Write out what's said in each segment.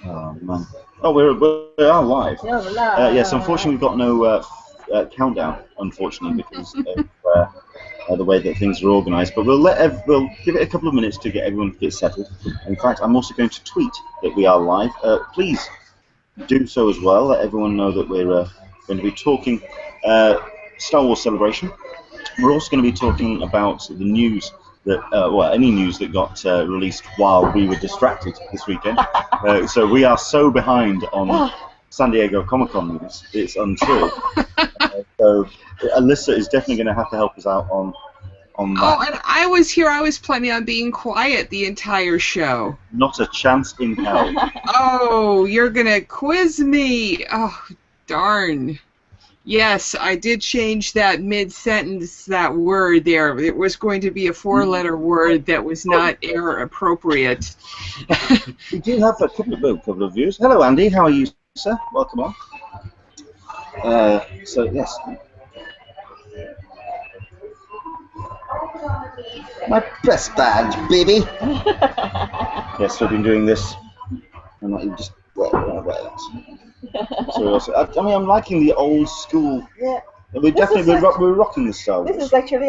Oh man. Oh, we are live. Yeah, we're live. Yes, unfortunately we've got no countdown, unfortunately, because of the way that things are organised. But we'll we'll give it a couple of minutes to get everyone to get settled. In fact, I'm also going to tweet that we are live. Please do so as well. Let everyone know that we're going to be talking Star Wars Celebration. We're also going to be talking about the news that, well, any news that got released while we were distracted this weekend. So we are so behind on San Diego Comic-Con news, it's untrue. So Alyssa is definitely going to have to help us out on that. Oh, and I was planning on being quiet the entire show. Not a chance in hell. Oh, you're going to quiz me. Oh, darn. Yes, I did change that mid-sentence, that word there. It was going to be a four-letter word that was not error-appropriate. We do have a couple of viewers. Hello, Andy. How are you, sir? Welcome on. So, yes. My press badge, baby. Yes, we've been doing this. I'm not even just... So I mean, I'm liking the old school. Yeah. We're definitely we're rocking the Star Wars. This is actually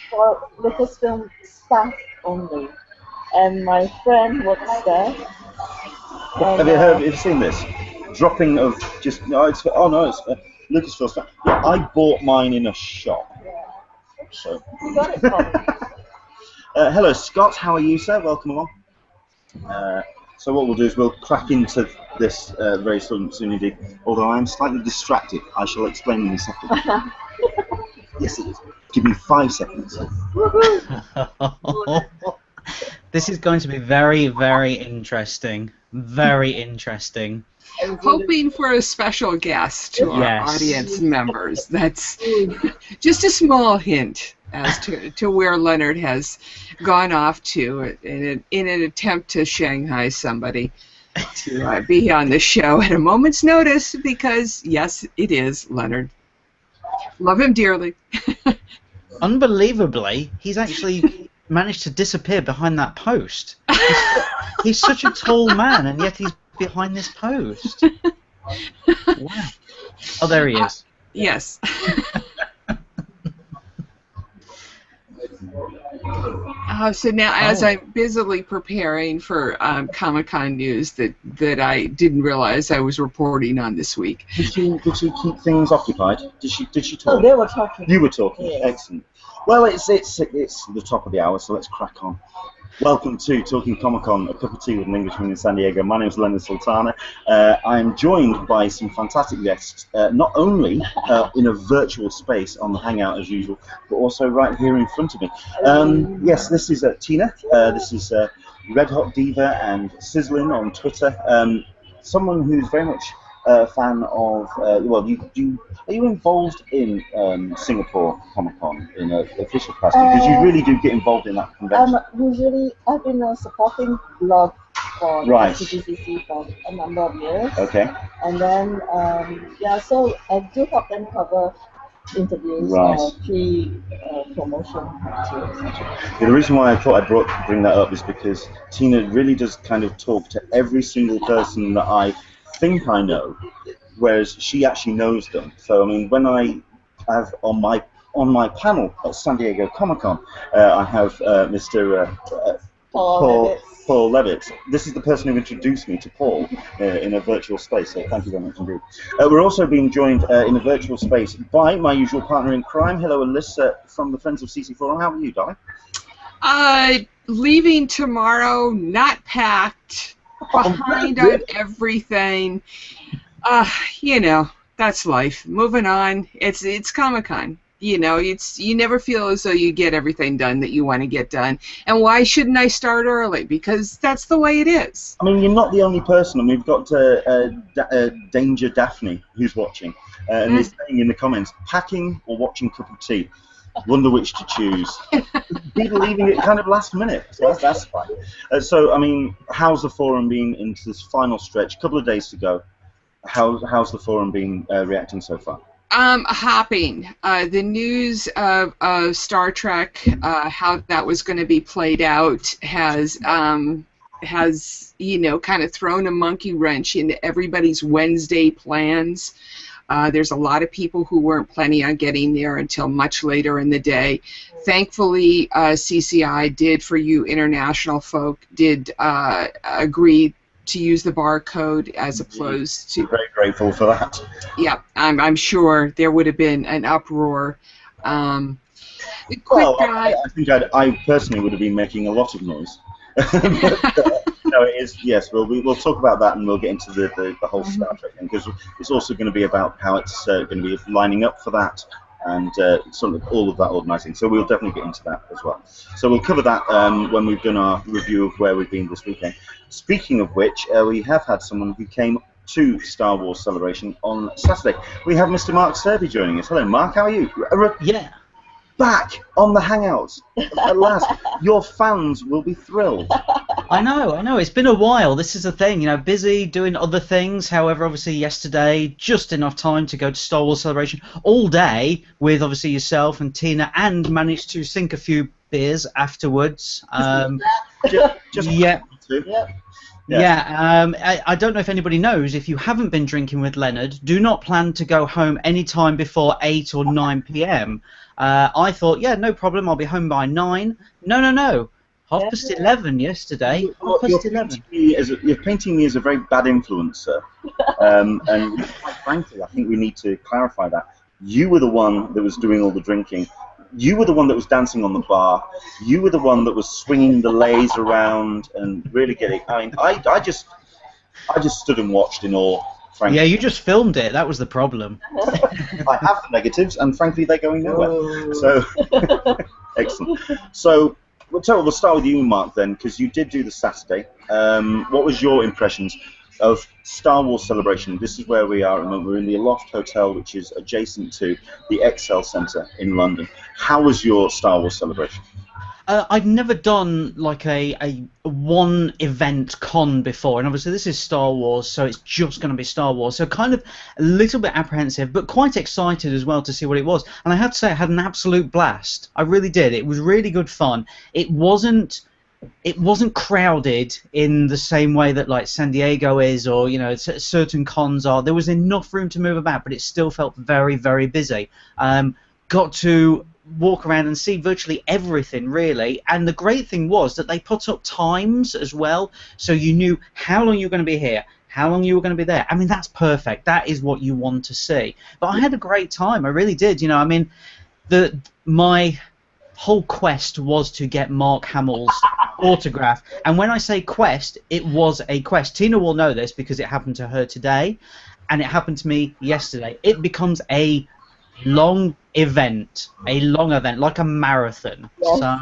for LucasFilm staff only, and my friend works there. And, have you seen this? Dropping of just no, it's LucasFilm staff. Yeah, I bought mine in a shop. Yeah. So. You got it from me. Hello, Scott. How are you, sir? Welcome along. So what we'll do is we'll crack into this very soon indeed. Although I am slightly distracted, I shall explain in a second. Yes, it is. Give me 5 seconds. This is going to be very, very interesting. Very interesting. Hoping for a special guest to our audience members. That's just a small hint as to where Leonard has gone off to in an attempt to Shanghai somebody to be on the show at a moment's notice, because, yes, it is Leonard. Love him dearly. Unbelievably, he's actually managed to disappear behind that post. He's such a tall man, and yet he's behind this post. Wow. Oh, there he is. Yes. So now, as I'm busily preparing for Comic-Con news that I didn't realize I was reporting on this week. Did she keep things occupied? Did she talk? Oh, they were talking. You were talking. Yes. Excellent. Well, it's the top of the hour, so let's crack on. Welcome to Talking Comic-Con, a cup of tea with an Englishman in San Diego. My name is Leonard Sultana. I'm joined by some fantastic guests, not only in a virtual space on the Hangout as usual, but also right here in front of me. Yes, this is Tina. This is Red Hot Diva and Sizzlin on Twitter. Someone who's very much a fan of, well, are you involved in Singapore Comic-Con in an official capacity? Because you really do get involved in that convention. Usually, I've been a supporting blog for SDCC for a number of years. Okay. And then, so I do help them cover interviews, pre-promotion materials. Yeah, the reason why I thought I'd bring that up is because Tina really does kind of talk to every single person that I think I know, whereas she actually knows them. So I mean, when I have on my panel at San Diego Comic-Con, I have Mr. Paul Levitt. This is the person who introduced me to Paul in a virtual space, so thank you very much indeed. We're also being joined in a virtual space by my usual partner in crime. Hello, Alyssa from the Friends of CC Forum. How are you, darling? Leaving tomorrow, not packed. Behind on everything. You know, that's life. Moving on. It's Comic-Con. You know, you never feel as though you get everything done that you want to get done. And why shouldn't I start early? Because that's the way it is. I mean, you're not the only person. I mean, we've got Danger Daphne who's watching, and is saying in the comments, packing or watching cup of tea. Wonder which to choose. People leaving it kind of last minute, so that's fine. So, I mean, how's the forum been into this final stretch? A couple of days to go. How's the forum been reacting so far? Hopping. The news of Star Trek, how that was going to be played out, has has, you know, kind of thrown a monkey wrench into everybody's Wednesday plans. There's a lot of people who weren't planning on getting there until much later in the day. Thankfully, CCI did, for you international folk, did agree to use the barcode as opposed to... Very grateful for that. Yeah, I'm sure there would have been an uproar. Well, I think I personally would have been making a lot of noise. But, no, it is, yes, we'll talk about that, and we'll get into the whole Star Trek thing, because it's also going to be about how it's going to be lining up for that, and sort of all of that organising. So we'll definitely get into that as well. So we'll cover that when we've done our review of where we've been this weekend. Speaking of which, we have had someone who came to Star Wars Celebration on Saturday. We have Mr. Mark Serby joining us. Hello, Mark. How are you? Yeah. Back on the Hangouts at last. Your fans will be thrilled. I know. It's been a while. This is the thing, you know, busy doing other things. However, obviously yesterday, just enough time to go to Star Wars Celebration all day with obviously yourself and Tina, and managed to sink a few beers afterwards. Just yeah. Yeah. I don't know if anybody knows, if you haven't been drinking with Leonard, do not plan to go home any time before 8 or 9 p.m. I thought, yeah, no problem, I'll be home by 9. No. 11:30 yesterday. 11:30. You're painting me as a very bad influencer. And quite frankly, I think we need to clarify that. You were the one that was doing all the drinking. You were the one that was dancing on the bar. You were the one that was swinging the leis around and really getting... I mean, I just stood and watched in awe, frankly. Yeah, you just filmed it. That was the problem. I have the negatives, and frankly, they're going nowhere. So, excellent. So, we'll start with you, Mark, then, because you did do the Saturday. What was your impressions of Star Wars Celebration? This is where we are at the moment. We're in the Aloft Hotel, which is adjacent to the XL Centre in London. How was your Star Wars Celebration? I'd never done like a one event con before, and obviously this is Star Wars, so it's just going to be Star Wars, so kind of a little bit apprehensive, but quite excited as well to see what it was. And I have to say, I had an absolute blast. I really did. It was really good fun. It wasn't crowded in the same way that like San Diego is, or you know, certain cons are. There was enough room to move about, but it still felt very, very busy. Got to walk around and see virtually everything, really. And the great thing was that they put up times as well, so you knew how long you were going to be here, how long you were going to be there. I mean, that's perfect. That is what you want to see. But I had a great time. I really did. You know, I mean, my whole quest was to get Mark Hamill's autograph. And when I say quest, it was a quest. Tina will know this because it happened to her today, and it happened to me yesterday. It becomes a long event, like a marathon. Yes. So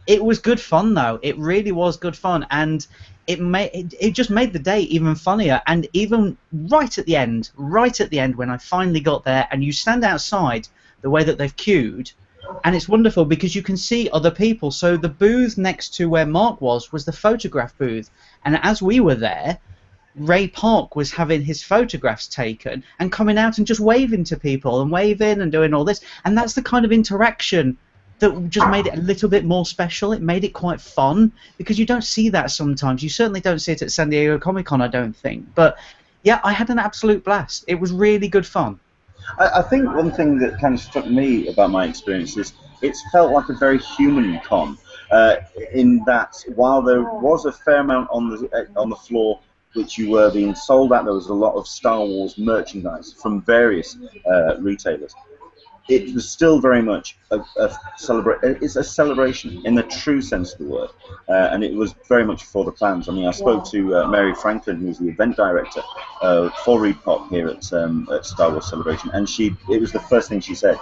it was good fun, though. It really was good fun, and it just made the day even funnier. And even right at the end when I finally got there, and you stand outside the way that they've queued, and it's wonderful because you can see other people. So the booth next to where Mark was the photograph booth, and as we were there, Ray Park was having his photographs taken and coming out and just waving to people and waving and doing all this, and that's the kind of interaction that just made it a little bit more special. It made it quite fun because you don't see that sometimes. You certainly don't see it at San Diego Comic-Con, I don't think. But yeah, I had an absolute blast. It was really good fun. I think one thing that kind of struck me about my experience is it's felt like a very human con, in that while there was a fair amount on the floor which you were being sold at, there was a lot of Star Wars merchandise from various retailers. It was still very much it's a celebration in the true sense of the word, and it was very much for the fans. I mean, I spoke to Mary Franklin, who's the event director for ReedPOP here at Star Wars Celebration, and it was the first thing she said.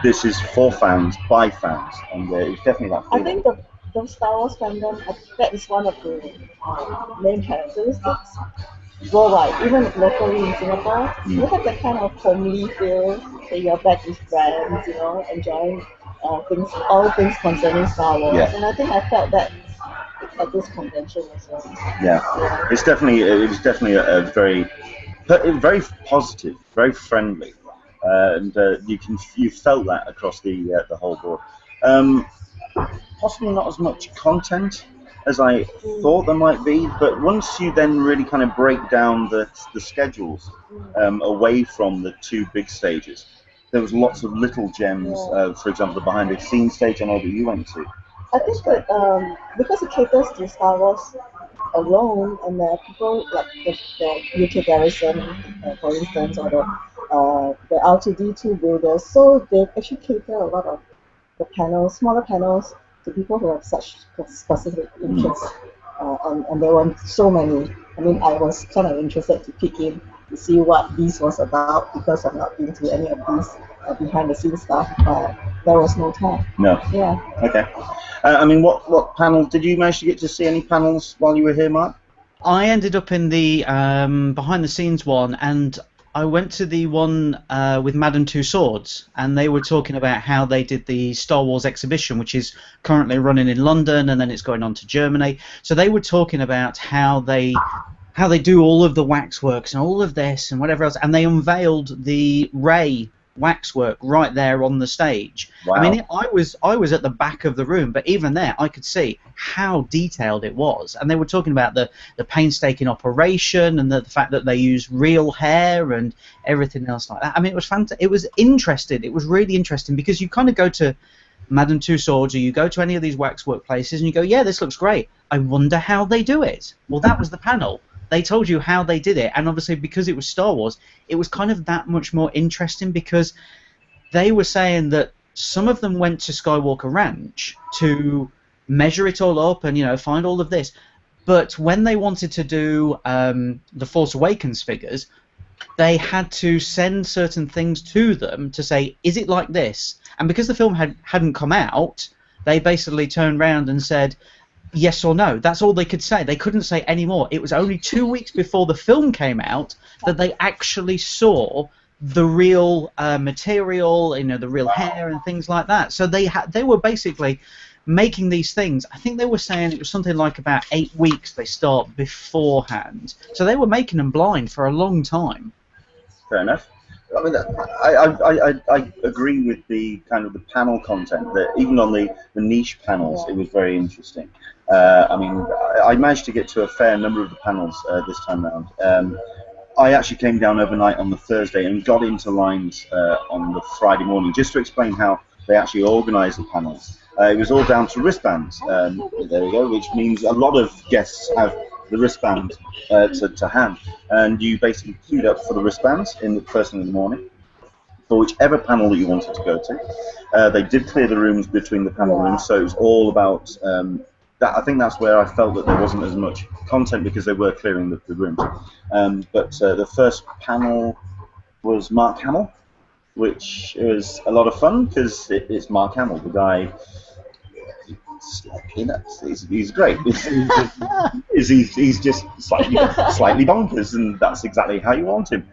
This is for fans by fans, and it was definitely that feeling. I think the Star Wars fandom, that is one of the main characteristics worldwide, even locally in Singapore. You have that kind of homely feel that you're back with friends, you know, enjoying all things concerning Star Wars. Yeah. And I think I felt that at this convention as well. Yeah. It was definitely a very positive, very friendly, and you felt that across the whole board. Possibly not as much content as I thought there might be, but once you then really kind of break down the schedules away from the two big stages, there was lots of little gems. For example, the behind the scenes stage I know that you went to. I think that because it caters to Star Wars alone, and there are people like the UK Garrison, for instance, or the R2D2 builders, so they actually cater a lot of the panels, smaller panels, to people who have such specific interests. And there were so many. I mean, I was kind of interested to peek in to see what this was about because I've not been to any of these behind the scenes stuff. There was no time. No. Yeah. Okay. I mean, what panels did you manage to get to see? Any panels while you were here, Mark? I ended up in the behind the scenes one, and I went to the one with Madame Two Swords, and they were talking about how they did the Star Wars exhibition, which is currently running in London, and then it's going on to Germany. So they were talking about how they do all of the waxworks and all of this and whatever else, and they unveiled the Rey waxwork right there on the stage. Wow. I mean, I was at the back of the room, but even there I could see how detailed it was. And they were talking about the painstaking operation and the fact that they used real hair and everything else like that. I mean, it was fantastic. It was interesting. It was really interesting because you kind of go to Madame Two Swords or you go to any of these waxwork places and you go, yeah, this looks great. I wonder how they do it. Well, that was the panel. They told you how they did it, and obviously because it was Star Wars, it was kind of that much more interesting because they were saying that some of them went to Skywalker Ranch to measure it all up and, you know, find all of this, but when they wanted to do the Force Awakens figures, they had to send certain things to them to say, is it like this? And because the film hadn't come out, they basically turned around and said, yes or no. That's all they could say. They couldn't say any more. It was only 2 weeks before the film came out that they actually saw the real material, you know, the real hair and things like that. So they were basically making these things. I think they were saying it was something like about 8 weeks they start beforehand. So they were making them blind for a long time. Fair enough. I mean, I agree with the kind of the panel content. That even on the niche panels, it was very interesting. I mean, I managed to get to a fair number of the panels this time around. I actually came down overnight on the Thursday and got into lines on the Friday morning just to explain how they actually organise the panels. It was all down to wristbands. There we go, which means a lot of guests have the wristband to hand, and you basically queued up for the wristbands first thing in the morning for whichever panel that you wanted to go to. They did clear the rooms between the panel rooms, so it was all about that. I think that's where I felt that there wasn't as much content because they were clearing the rooms. But the first panel was Mark Hamill, which was a lot of fun because it's Mark Hamill, the guy. He's great. He's just slightly bonkers, and that's exactly how you want him.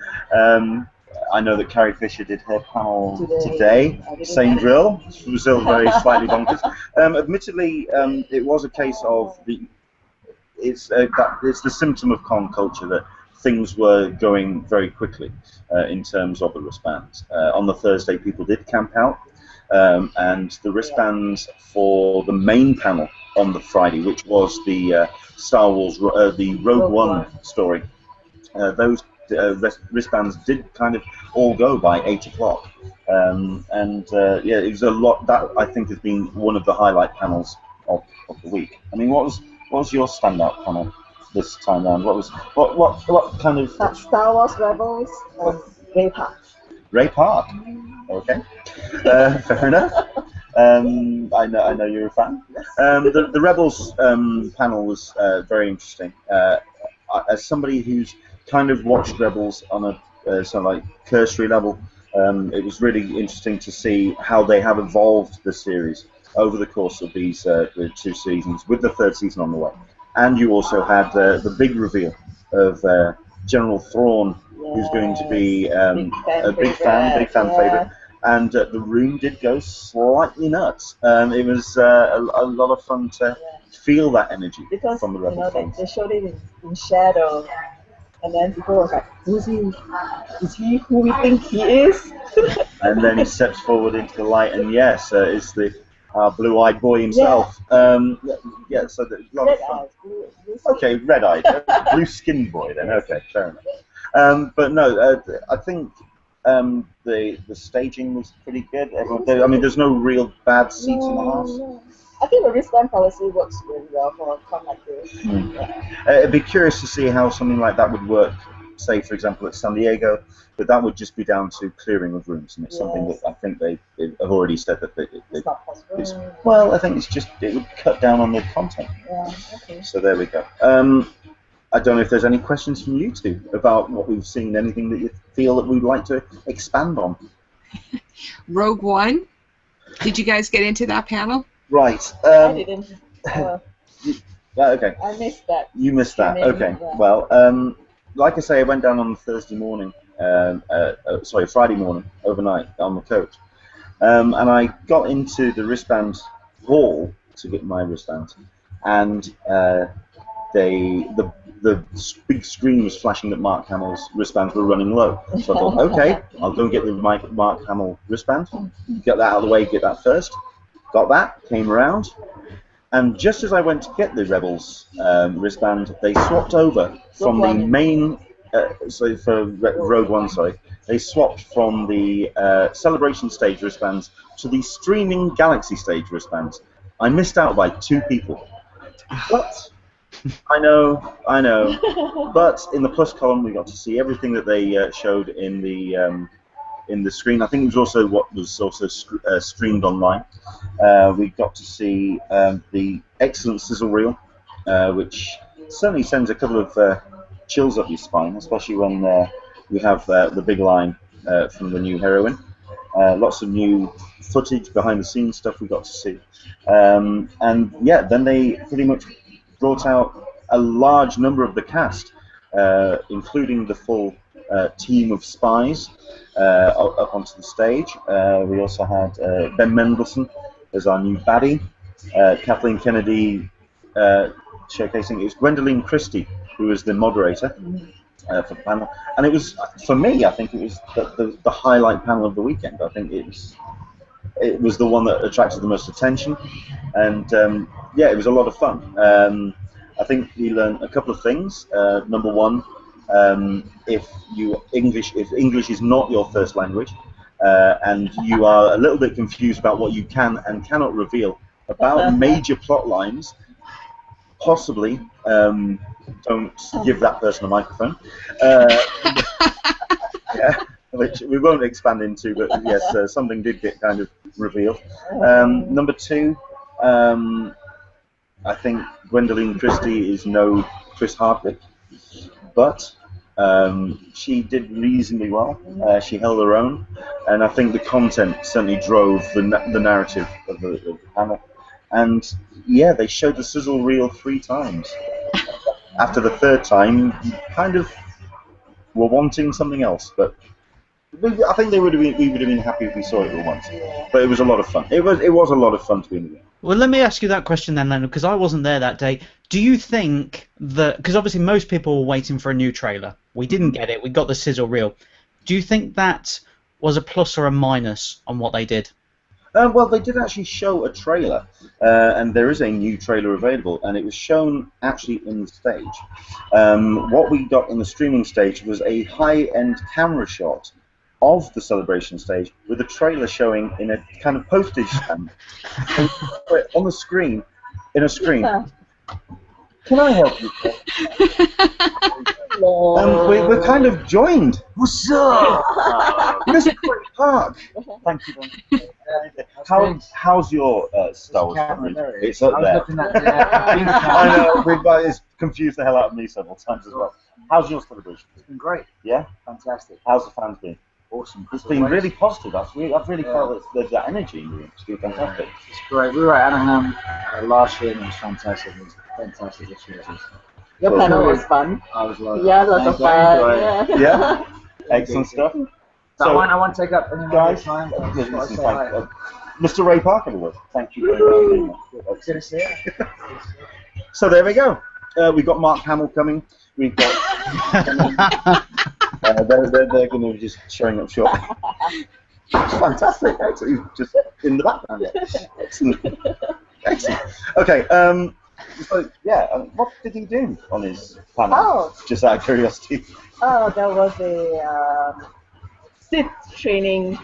I know that Carrie Fisher did her panel today. Same drill. She was still very slightly bonkers. Admittedly, it was a case of it's the symptom of con culture that things were going very quickly in terms of the wristbands. On the Thursday, people did camp out. And the wristbands for the main panel on the Friday, which was the Star Wars, the Rogue One story, those wristbands did kind of all go by 8 o'clock. Yeah, it was a lot. That I think has been one of the highlight panels of the week. I mean, what was your standout panel this time round? What kind of Star Wars Rebels and ReedPOP. ReedPOP. Okay, fair enough. I know you're a fan. The Rebels panel was very interesting. As somebody who's kind of watched Rebels on a sort of like cursory level, it was really interesting to see how they have evolved the series over the course of these the 2 seasons, with the 3rd season on the way. And you also had the big reveal of General Thrawn, who's going to be a big fan favorite. And the room did go slightly nuts. It was a lot of fun to feel that energy from the Rebel fans. They showed it in shadow, and then people were like, "Who's he? Is he who we think he is?" And then he steps forward into the light, and yes, it's the our blue-eyed boy himself. Yeah, so there's a lot of fun. Okay, red-eyed, blue-skinned boy then. Okay, fair enough. But no, I think the staging was pretty good. I mean, there's no real bad seats in the house. No. I think the wristband policy works really well for a con like this. It'd be curious to see how something like that would work, say, for example, at San Diego, but that would just be down to clearing of rooms, and it's something that I think they have already said that it's not possible. well, I think it's just, it would cut down on the content. Yeah, okay. So there we go. I don't know if there's any questions from you two about what we've seen, anything that you feel that we'd like to expand on. Rogue One, did you guys get into that panel? Right. I didn't. Okay. I missed that. You missed that. Okay. Yeah. Well, like I say, I went down on Thursday morning. Sorry, Friday morning, overnight on the coach, and I got into the wristband hall to get my wristband, and the big screen was flashing that Mark Hamill's wristbands were running low. So I thought, okay, I'll go get the Mark Hamill wristband, get that out of the way, get that first. Got that, came around, and just as I went to get the Rebels wristband, they swapped over from the main, so for Rogue One, sorry, they swapped from the Celebration stage wristbands to the Streaming Galaxy stage wristbands. I missed out by 2 people. But I know. But in the plus column, we got to see everything that they showed in the screen. I think it was also what was also streamed online. We got to see the excellent sizzle reel, which certainly sends a couple of chills up your spine, especially when we have the big line from the new heroine. Lots of new footage, behind-the-scenes stuff we got to see. And yeah, then they pretty much brought out a large number of the cast, including the full team of spies up onto the stage. We also had Ben Mendelsohn as our new baddie, Kathleen Kennedy showcasing. It was Gwendoline Christie who was the moderator for the panel, and it was, for me, I think it was the highlight panel of the weekend. I think it was the one that attracted the most attention, and yeah, it was a lot of fun. I think we learned a couple of things. Number one, if English is not your first language, and you are a little bit confused about what you can and cannot reveal about major plot lines, possibly don't give that person a microphone. Yeah, which we won't expand into, but yes, something did get kind of revealed. Number two, I think Gwendoline Christie is no Chris Hardwick, but she did reasonably well. She held her own, and I think the content certainly drove the narrative of the panel. And yeah, they showed the sizzle reel 3 times. After the 3rd time, you kind of were wanting something else, but I think we would have been happy if we saw it all once. But it was a lot of fun. It was a lot of fun to be in the game. Well, let me ask you that question then, Leonard, because I wasn't there that day. Do you think that, because obviously most people were waiting for a new trailer. We didn't get it. We got the sizzle reel. Do you think that was a plus or a minus on what they did? Well, they did actually show a trailer, and there is a new trailer available, and it was shown actually in the stage. What we got in the streaming stage was a high-end camera shot of the Celebration stage with a trailer showing in a kind of postage stamp on the screen, in a screen. Can I help you? We're kind of joined. What's up? Mr. Park. Thank you. How's your Star Wars coverage? It's up there. I know, it's confused the hell out of me several times as well. How's your celebration? It's been great. Yeah? Fantastic. How's the fans been? Awesome. It's been really positive. I've really felt there's that energy in you. It's been fantastic. It's great. We were at Anaheim last year and it was fantastic. It was fantastic this year. Your panel was fun. I was loving Yeah, lots of fun. Yeah? Excellent stuff. So I won't take up any more time. Mr. Ray Parker, thank you very much. Good to see you. So there we go. We've got Mark Hamill coming. We've got... they're going to be just showing up short. Fantastic. Excellent. He was just in the background. Excellent. Excellent. Okay. So yeah, what did he do on his panel? Oh. Just out of curiosity. Oh, there was a SIF training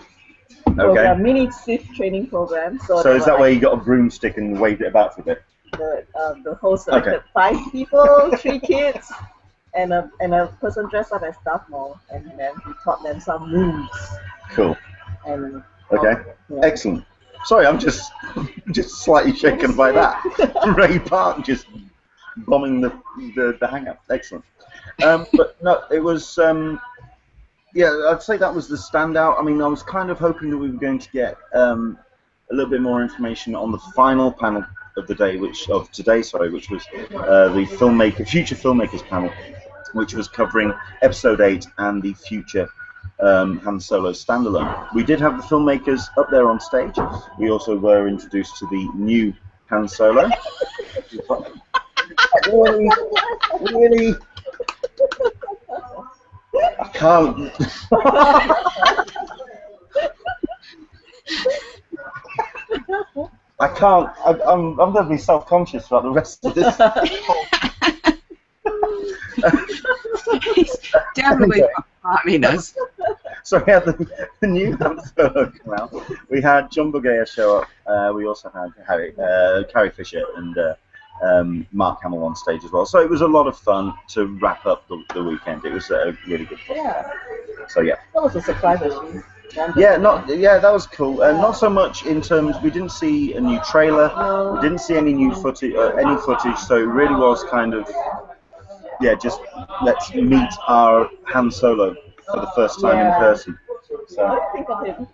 program, mini SIF training program. So is that where you got a broomstick and waved it about for a bit? The host selected 5 people, 3 kids, and a person dressed up as Darth Maul, and then he taught them some moves. Cool. And Excellent. Sorry, I'm just slightly shaken by that. Ray Park just bombing the hangout. Excellent. But no, it was. Yeah, I'd say that was the standout. I mean, I was kind of hoping that we were going to get a little bit more information on the final panel of the day, which was the Future Filmmakers panel, which was covering Episode 8 and the future Han Solo standalone. We did have the filmmakers up there on stage. We also were introduced to the new Han Solo. Really? I can't. I can't. I'm going to be self-conscious throughout the rest of this. He's definitely harming us. So we had the new Han Solo come out. We had John Boyega show up. We also had Carrie Fisher and Mark Hamill on stage as well. So it was a lot of fun to wrap up the weekend. It was a really good fun. Yeah. So yeah. That was a surprise actually. Yeah, that was cool. Not so much in terms, we didn't see a new trailer, we didn't see any new footage, so it really was kind of, just let's meet our Han Solo for the first time in person. So, what do you think of him?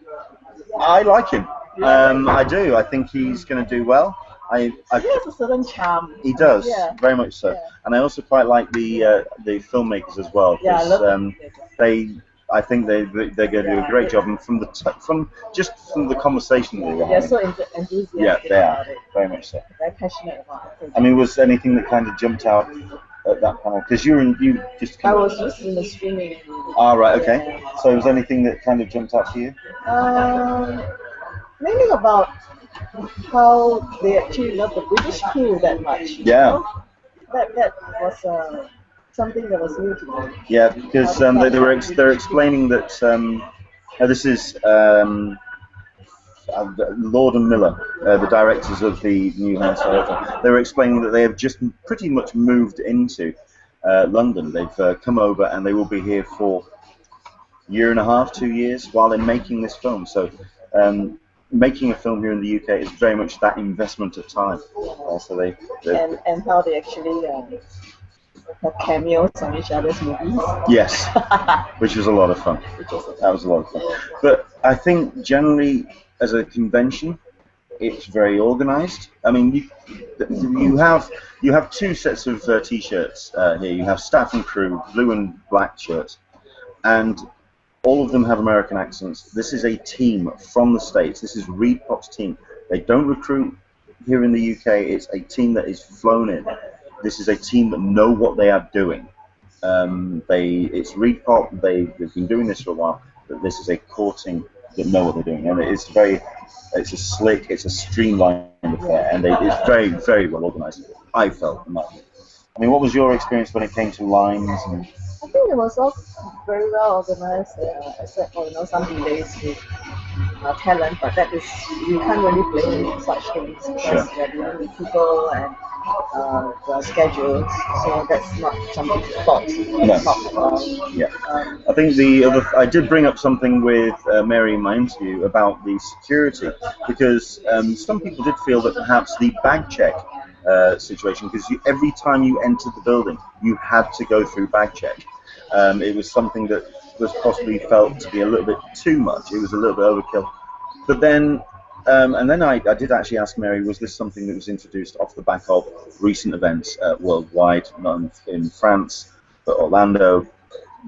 I like him. I do. I think he's going to do well. He has a certain charm. He does, very much so. Yeah. And I also quite like the filmmakers as well, because I think they're going to do a great job, and from the conversation that they were having. They're so enthusiastic. Yeah, they are very much so. They're passionate about it. I mean, was there anything that kind of jumped out at that panel? Because you just. I was just in the streaming. Ah, right, okay. So was there anything that kind of jumped out to you? Mainly about how they actually love the British crew that much. You know? That was. Something that was new to me. Yeah, because they're explaining that this is Lord and Miller, the directors of the new Han Solo. They were explaining that they have just pretty much moved into London. They've come over and they will be here for a year and a half, 2 years while they're making this film. So making a film here in the UK is very much that investment of time. So and how they actually. Have cameos on each other's movies. Yes, which was a lot of fun. That was a lot of fun. But I think generally, as a convention, it's very organised. I mean, you have 2 sets of T-shirts here. You have staff and crew, blue and black shirts, and all of them have American accents. This is a team from the States. This is ReedPOP's team. They don't recruit here in the UK. It's a team that is flown in. This is a team that know what they are doing. It's ReedPOP. They've been doing this for a while. But this is a core team that know what they're doing, and it's a slick, it's a streamlined affair, and it's very, very well organised. I felt. I mean, what was your experience when it came to lines? I think it was all very well organised, except for some delays with talent. But that is, you can't really blame such things because they're dealing with people and the schedules, so that's not something to talk about. Yeah. I think I did bring up something with Mary in my interview about the security, because some people did feel that perhaps the bag check situation, because every time you entered the building, you had to go through bag check. It was something that was possibly felt to be a little bit too much. It was a little bit overkill. But then. And then I did actually ask Mary, was this something that was introduced off the back of recent events worldwide, not in France, but Orlando?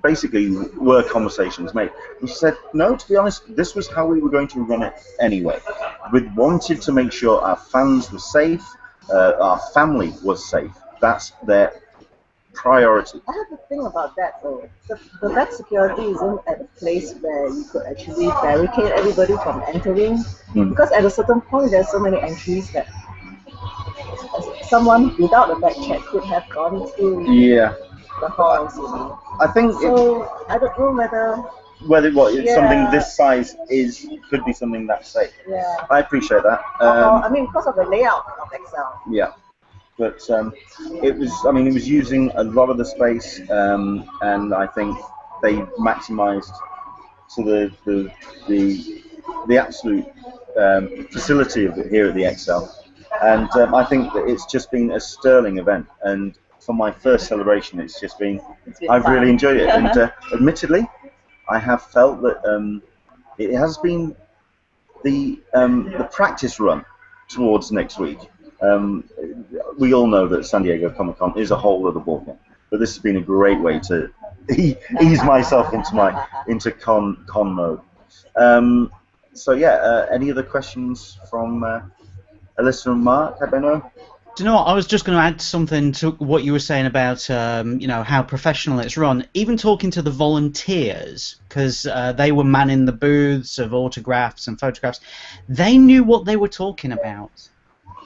Basically, were conversations made? And she said, no, to be honest, this was how we were going to run it anyway. We wanted to make sure our fans were safe, our family was safe. That's priority. I have to think about that though. The back security isn't at a place where you could actually barricade everybody from entering, because at a certain point there's so many entries that someone without a back check could have gone through the halls, you know. I think so. I don't know whether something this size could be something that safe. Yeah. I appreciate that. I mean, because of the layout of Excel. Yeah. But it was using a lot of the space, and I think they maximised to the absolute facility of it here at the Excel, and I think that it's just been a sterling event. And for my first celebration, it's been I've really enjoyed it. And admittedly, I have felt that it has been the practice run towards next week. We all know that San Diego Comic-Con is a whole other ballgame, but this has been a great way to ease myself into con mode. So yeah, any other questions from Alyssa and Mark? I don't know. Do you know what? I was just going to add something to what you were saying about you know, how professional it's run. Even talking to the volunteers, because they were manning the booths of autographs and photographs, they knew what they were talking about.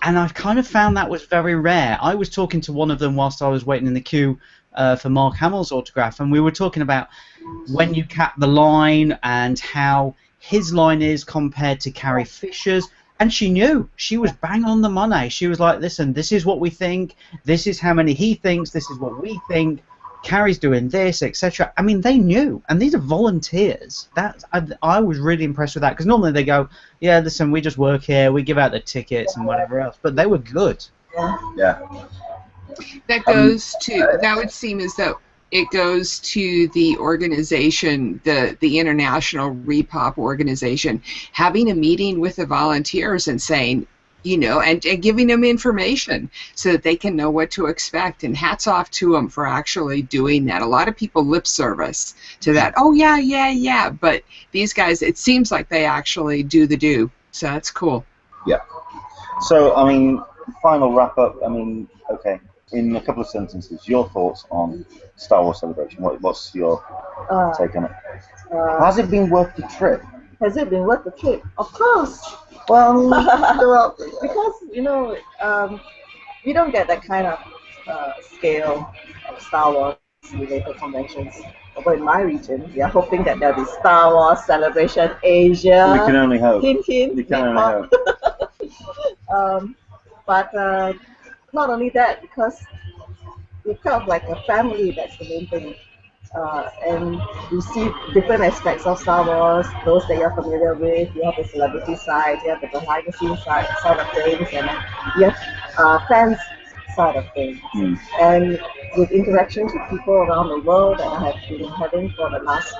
And I've kind of found that was very rare. I was talking to one of them whilst I was waiting in the queue for Mark Hamill's autograph, and we were talking about when you cap the line and how his line is compared to Carrie Fisher's. And she knew. She was bang on the money. She was like, listen, this is what we think. This is how many he thinks. This is what we think. Carrie's doing this, etc. I mean, they knew. And these are volunteers. I was really impressed with that. Because normally they go, yeah, listen, we just work here. We give out the tickets and whatever else. But they were good. Yeah. That goes to, that would seem as though it goes to the organization, the international ReedPOP organization, having a meeting with the volunteers and saying, you know, and giving them information so that they can know what to expect. And hats off to them for actually doing that. A lot of people lip service to that. Oh, yeah. But these guys, it seems like they actually do the do. So that's cool. Yeah. So, I mean, final wrap up. I mean, okay. In a couple of sentences, your thoughts on Star Wars Celebration. What's your take on it? Has it been worth the trip? Has it been worth the trip? Of course. Well, because, you know, we don't get that kind of scale of Star Wars related conventions over in my region. We are hoping that there'll be Star Wars Celebration Asia. We can only hope. Hint, hint. We can only hope. But not only that, because we felt like a family, that's the main thing. And you see different aspects of Star Wars, those that you're familiar with. You have the celebrity side, you have the behind the scenes side of things, and then you have fans side of things. And with interactions with people around the world that I have been having for the last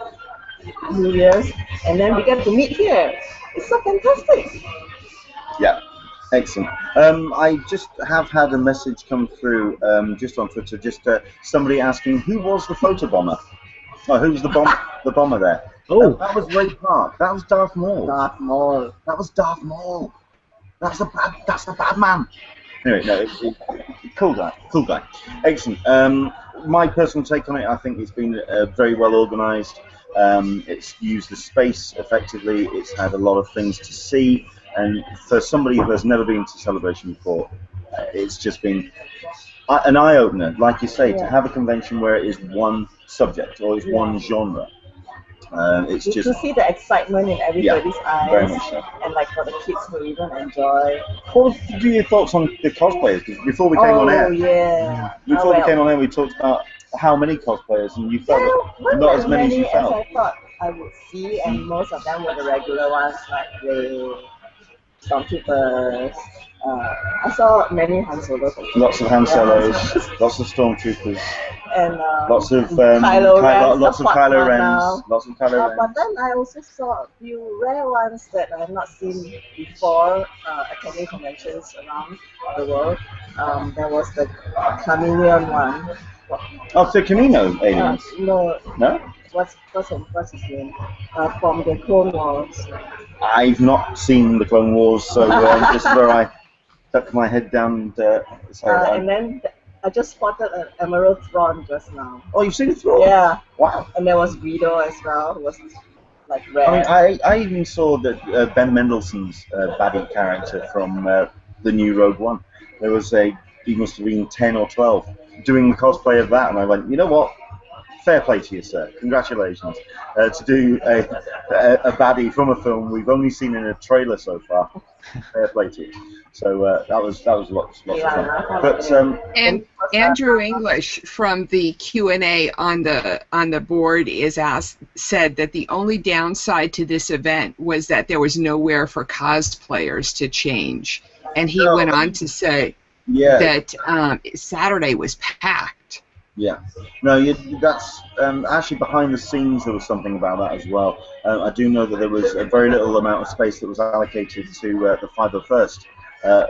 few years, and then we get to meet here. It's so fantastic. Yeah. Excellent. I just have had a message come through just on Twitter, somebody asking who was the photobomber? Oh, who was the bomber there? Oh, that was Ray Park. That was Darth Maul. Darth Maul. That was Darth Maul. That's the bad man. Anyway, no, cool guy. Excellent. My personal take on it, I think it's been very well organised. It's used the space effectively. It's had a lot of things to see. And for somebody who has never been to Celebration before, it's just been an eye-opener, like you say, to have a convention where it is one subject or it's one genre. It's just to see the excitement in everybody's eyes, very much so. And like for the kids who even enjoy. What would be your thoughts on the cosplayers? Because before we came on air, we came on air, we talked about how many cosplayers, and you felt not as many as you felt. As I thought I would see, and most of them were the regular ones, like the Stormtroopers. I saw many Han Solos. Lots of Han Solos, lots of Stormtroopers, and lots of Kylo Rens. Lots of Kylo Rens. But then I also saw a few rare ones that I have not seen before at many conventions around the world. There was the Chameleon one. Oh, the Camino aliens? No. What's his name? From the Clone Wars. I've not seen the Clone Wars, so this is where I tuck my head down. And then I just spotted an emerald thrawn just now. Oh, you've seen the Thrawn? Yeah. Wow. And there was Greedo as well, who was like I rare. mean, I even saw that Ben Mendelsohn's baddie character from the new Rogue One. There was he must have been 10 or 12 doing the cosplay of that, and I went, you know what? Fair play to you, sir. Congratulations. To do a baddie from a film we've only seen in a trailer so far. Fair play to you. So that was lots of fun. But and Andrew English from the Q&A on the board said that the only downside to this event was that there was nowhere for cosplayers to change, and he went on to say that Saturday was packed. Yeah, no, that's actually behind the scenes. There was something about that as well. I do know that there was a very little amount of space that was allocated to the 501st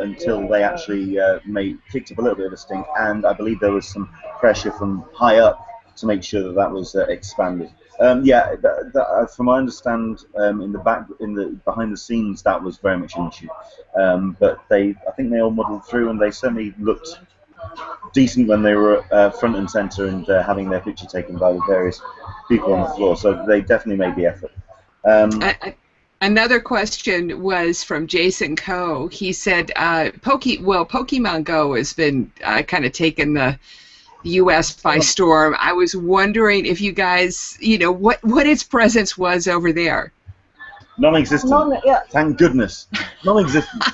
until they actually kicked up a little bit of a stink, and I believe there was some pressure from high up to make sure that that was expanded. From my understand, in the behind the scenes, that was very much an issue. But I think they all muddled through, and they certainly looked decent when they were front and center and having their picture taken by the various people on the floor. So they definitely made the effort. Another question was from Jason Coe. He said, Pokemon Go has been kind of taking the U.S. by storm. I was wondering if you guys, what its presence was over there. Non-existent. Thank goodness. Non-existent.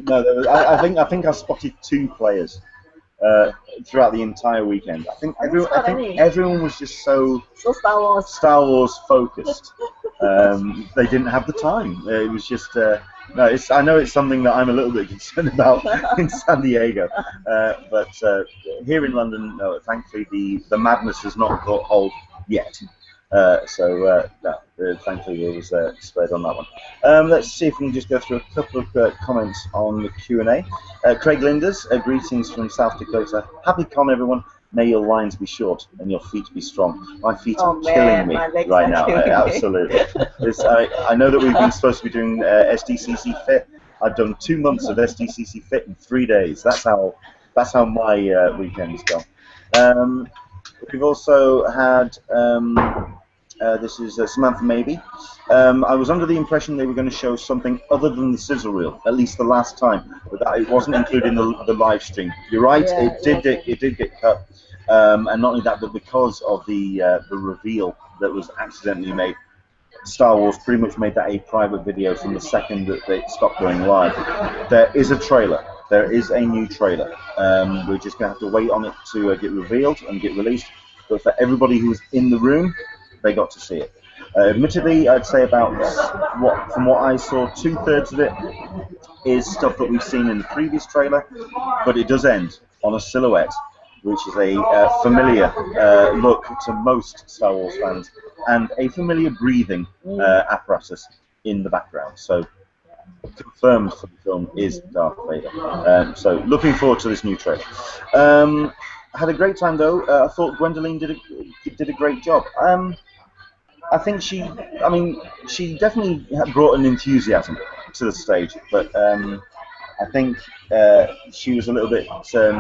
No, I think I spotted 2 players throughout the entire weekend. I think everyone was just so Star Wars focused. They didn't have the time. It was just I know it's something that I'm a little bit concerned about in San Diego, but here in London, no. Thankfully, the madness has not got hold yet. Thankfully it was spread on that one. Let's see if we can just go through a couple of comments on the Q&A. Craig Linders, greetings from South Dakota. Happy con, everyone. May your lines be short and your feet be strong. My feet are killing me right now. Absolutely. I know that we've been supposed to be doing SDCC Fit. I've done 2 months of SDCC Fit in 3 days. That's how my weekend has gone. We've also had this is Samantha Maybe. I was under the impression they were going to show something other than the sizzle reel, at least the last time, but that it wasn't included in the live stream. You're right, it did get cut, and not only that, but because of the reveal that was accidentally made, Star Wars pretty much made that a private video from the second that they stopped going live. There is a trailer. There is a new trailer. We're just going to have to wait on it to get revealed and get released. But for everybody who was in the room, they got to see it. Admittedly, I'd say from what I saw, 2/3 of it is stuff that we've seen in the previous trailer, but it does end on a silhouette, which is a familiar look to most Star Wars fans, and a familiar breathing apparatus in the background. So confirmed for the film is Darth Vader. So looking forward to this new trailer. I had a great time though. I thought Gwendoline did a great job. I think she definitely brought an enthusiasm to the stage, but I think she was a little bit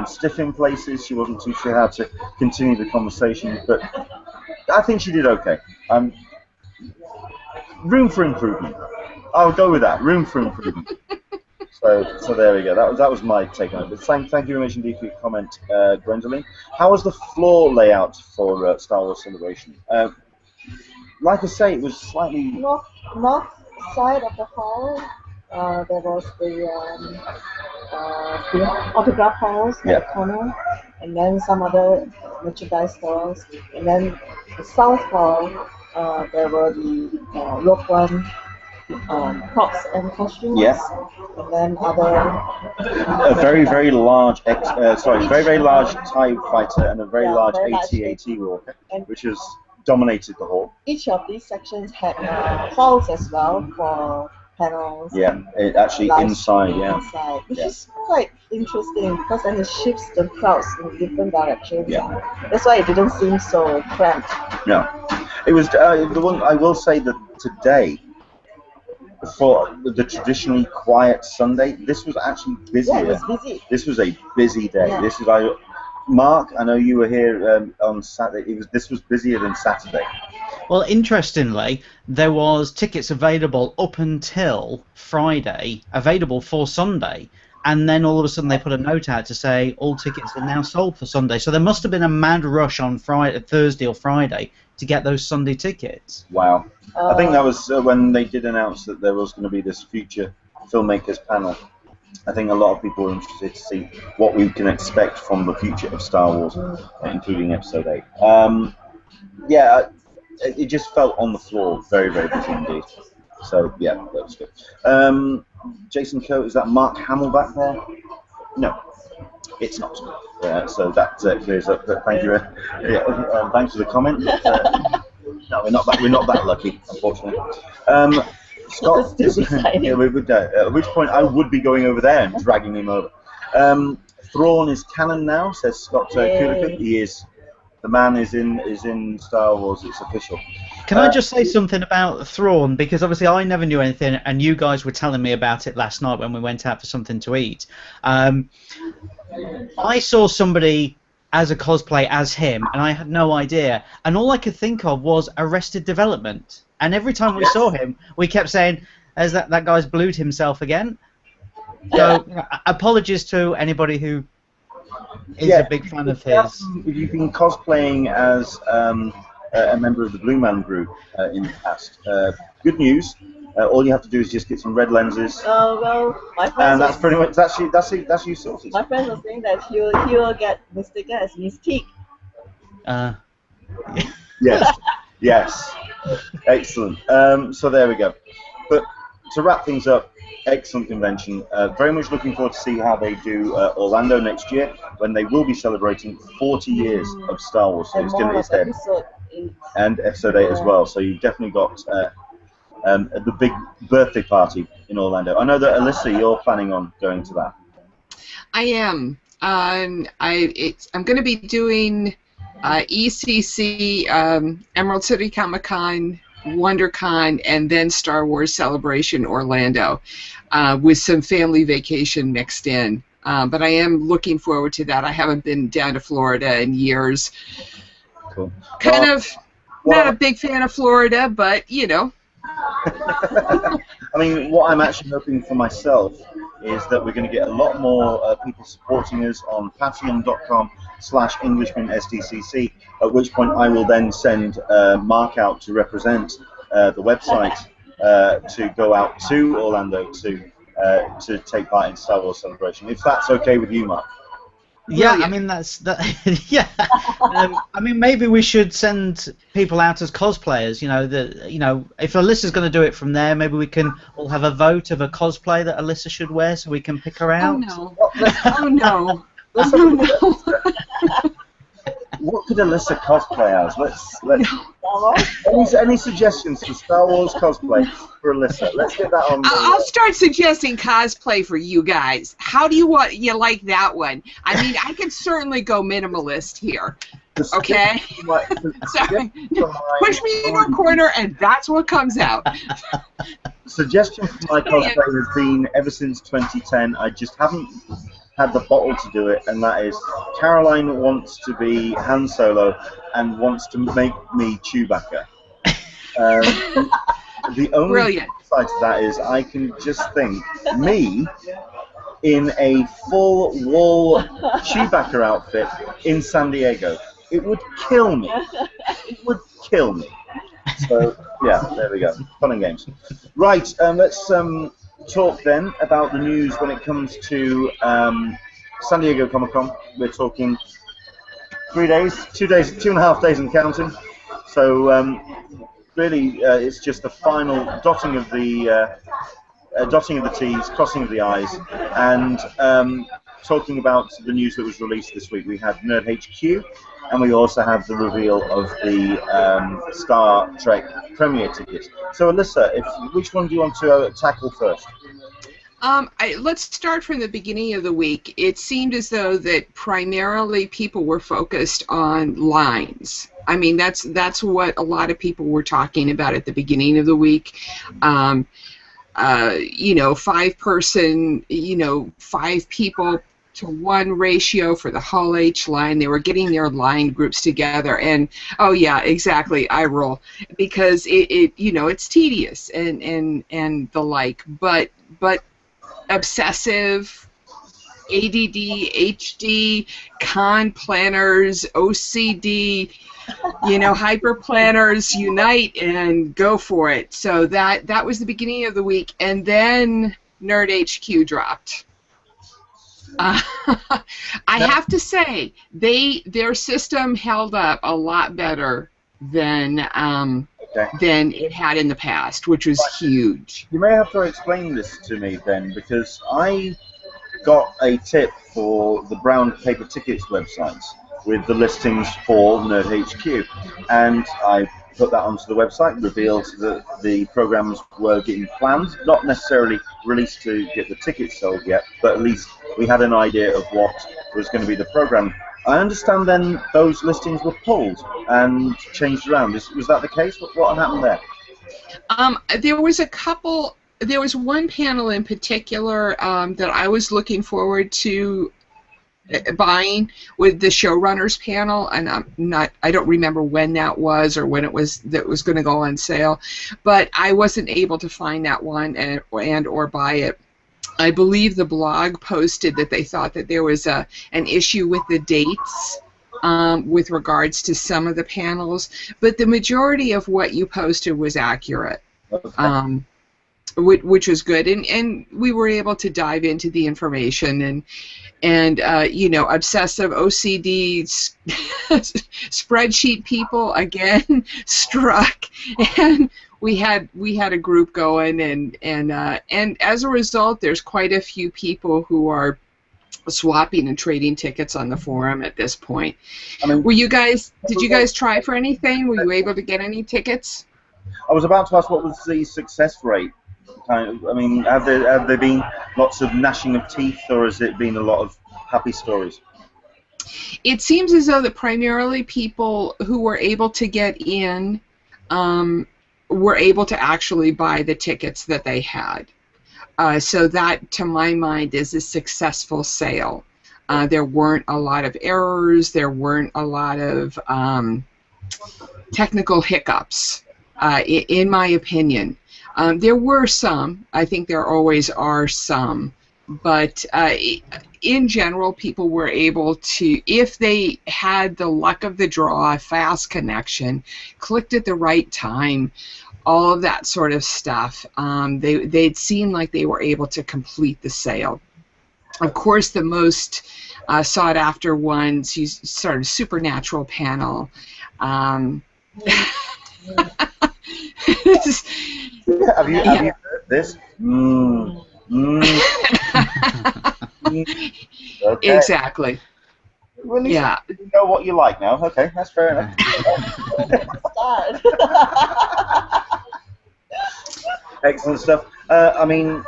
stiff in places. She wasn't too sure how to continue the conversation, but I think she did okay. Room for improvement. I'll go with that. Room for improvement. So there we go. That was my take on it. But thank you very much indeed for your comment, Gwendoline. How was the floor layout for Star Wars Celebration? Like I say, it was slightly north side of the hall. There was the autograph halls at the corner, and then some other merchandise stores, and then the south hall. There were the Rogue One props and costumes, and then other a very large very large TIE fighter and a very large AT-AT walker, which has dominated the hall. Each of these sections had halls as well for panels. Yeah, it actually inside, which is quite interesting because then it shifts the crowds in different directions. Yeah, that's why it didn't seem so cramped. No, it was the one. I will say that today, for the traditionally quiet Sunday, this was actually busier. Yeah, it was busy. This was a busy day. Yeah. This is Mark, I know you were here on Saturday. This was busier than Saturday. Well, interestingly, there was tickets available up until Friday, available for Sunday, and then all of a sudden they put a note out to say all tickets are now sold for Sunday. So there must have been a mad rush on Thursday or Friday to get those Sunday tickets. Wow. I think that was when they did announce that there was going to be this future filmmakers panel. I think a lot of people are interested to see what we can expect from the future of Star Wars, including Episode 8. Yeah, it just felt on the floor very, very busy indeed. So, yeah, that was good. Jason Coe, is that Mark Hamill back there? No, it's not. So that clears up. Thank you. Thanks for the comment. No, we're not that lucky, unfortunately. Scott, yeah, we would, at which point I would be going over there and dragging him over. Thrawn is canon now, says Scott Kulikuk. He is. The man is in Star Wars. It's official. Can I just say something about Thrawn? Because obviously I never knew anything, and you guys were telling me about it last night when we went out for something to eat. I saw somebody as a cosplay as him, and I had no idea. And all I could think of was Arrested Development. And every time we saw him, we kept saying, "As that guy's blued himself again." So apologies to anybody who is a big fan of his. You've been cosplaying as a member of the Blue Man group in the past. Good news. All you have to do is just get some red lenses. Well, my friend. And that's pretty much that's you sorted. My friend was saying that he will get mistaken as Mystique. Yes. Yes. Excellent. So there we go. But to wrap things up, excellent convention. Very much looking forward to see how they do Orlando next year, when they will be celebrating 40 years of Star Wars. So it's going to be Episode 8. And Episode 8 as well. So you've definitely got the big birthday party in Orlando. I know that Alyssa, you're planning on going to that. I am. I'm going to be doing ECC, Emerald City Comic Con, WonderCon, and then Star Wars Celebration Orlando, with some family vacation mixed in. But I am looking forward to that. I haven't been down to Florida in years. Cool. Not a big fan of Florida, but you know. I mean, what I'm actually hoping for myself is that we're going to get a lot more people supporting us on patreon.com/Englishman SDCC, at which point I will then send Mark out to represent the website to go out to Orlando to take part in Star Wars Celebration, if that's okay with you, Mark. Yeah, I mean yeah. I mean, maybe we should send people out as cosplayers. If Alyssa's going to do it from there, maybe we can all have a vote of a cosplay that Alyssa should wear, so we can pick her out. Oh no! Oh no! What could Alyssa cosplay as? Any suggestions for Star Wars cosplay for Alyssa? Let's get that on. I'll start suggesting cosplay for you guys. How do you like that one? I mean, I could certainly go minimalist here. Okay? Sorry. Push me in a corner, and that's what comes out. Suggestion for my cosplay has been, ever since 2010, I just haven't had the bottle to do it, and that is Caroline wants to be Han Solo and wants to make me Chewbacca. The only side to that is I can just think me in a full wool Chewbacca outfit in San Diego. It would kill me. It would kill me. So yeah, there we go. Fun and games. Right, let's talk then about the news when it comes to San Diego Comic-Con. We're talking 3 days, 2.5 days and counting. So really, it's just the final dotting of the T's, crossing of the I's, and talking about the news that was released this week. We had Nerd HQ, and we also have the reveal of the Star Trek premiere tickets. So Alyssa, which one do you want to tackle first? Let's start from the beginning of the week. It seemed as though that primarily people were focused on lines. I mean, that's what a lot of people were talking about at the beginning of the week. 5-person, 5 people 1 ratio for the Hull H line. They were getting their line groups together, and oh yeah, exactly, I roll, because it you know, it's tedious and the like, but obsessive, ADD, HD, con planners, OCD, you know, hyper planners unite and go for it. So that was the beginning of the week, and then Nerd HQ dropped. I have to say, their system held up a lot better than it had in the past, which was huge. You may have to explain this to me then, because I got a tip for the Brown Paper Tickets websites with the listings for Nerd HQ, and I put that onto the website, revealed that the programs were getting planned, not necessarily released to get the tickets sold yet, but at least we had an idea of what was going to be the program. I understand then those listings were pulled and changed around. Was that the case? What happened there? There was a couple. There was one panel in particular that I was looking forward to buying, with the showrunners panel, and I don't remember when that was or when it was that was going to go on sale, but I wasn't able to find that one and or buy it. I believe the blog posted that they thought that there was an issue with the dates with regards to some of the panels, but the majority of what you posted was accurate. Okay. Which was good, and we were able to dive into the information, and you know, obsessive OCD spreadsheet people again struck, and we had a group going, and as a result, there's quite a few people who are swapping and trading tickets on the forum at this point. I mean, did you guys try for anything? Were you able to get any tickets? I was about to ask, what was the success rate? I mean, have there been lots of gnashing of teeth, or has it been a lot of happy stories? It seems as though that primarily people who were able to get in were able to actually buy the tickets that they had. So that, to my mind, is a successful sale. There weren't a lot of errors. There weren't a lot of technical hiccups, in my opinion. There were some. I think there always are some. But in general, people were able to, if they had the luck of the draw, a fast connection, clicked at the right time, all of that sort of stuff, they'd seem like they were able to complete the sale. Of course, the most sought-after ones, you started Supernatural panel. Have you heard this? Okay. Exactly. Well, yeah. You know what you like now. Okay, that's fair enough. Excellent stuff. I mean,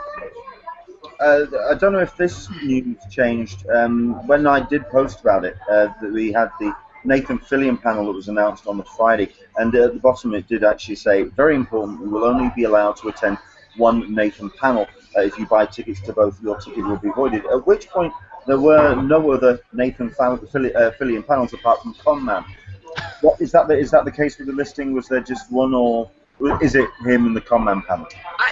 I don't know if this news changed. When I did post about it, that we had the Nathan Fillion panel that was announced on the Friday, and at the bottom it did actually say, very important, we will only be allowed to attend one Nathan panel. If you buy tickets to both, your ticket will be voided. At which point, there were no other Nathan Fillion panels apart from Conman. Is that the case with the listing? Was there just one, or is it him and the Conman panel?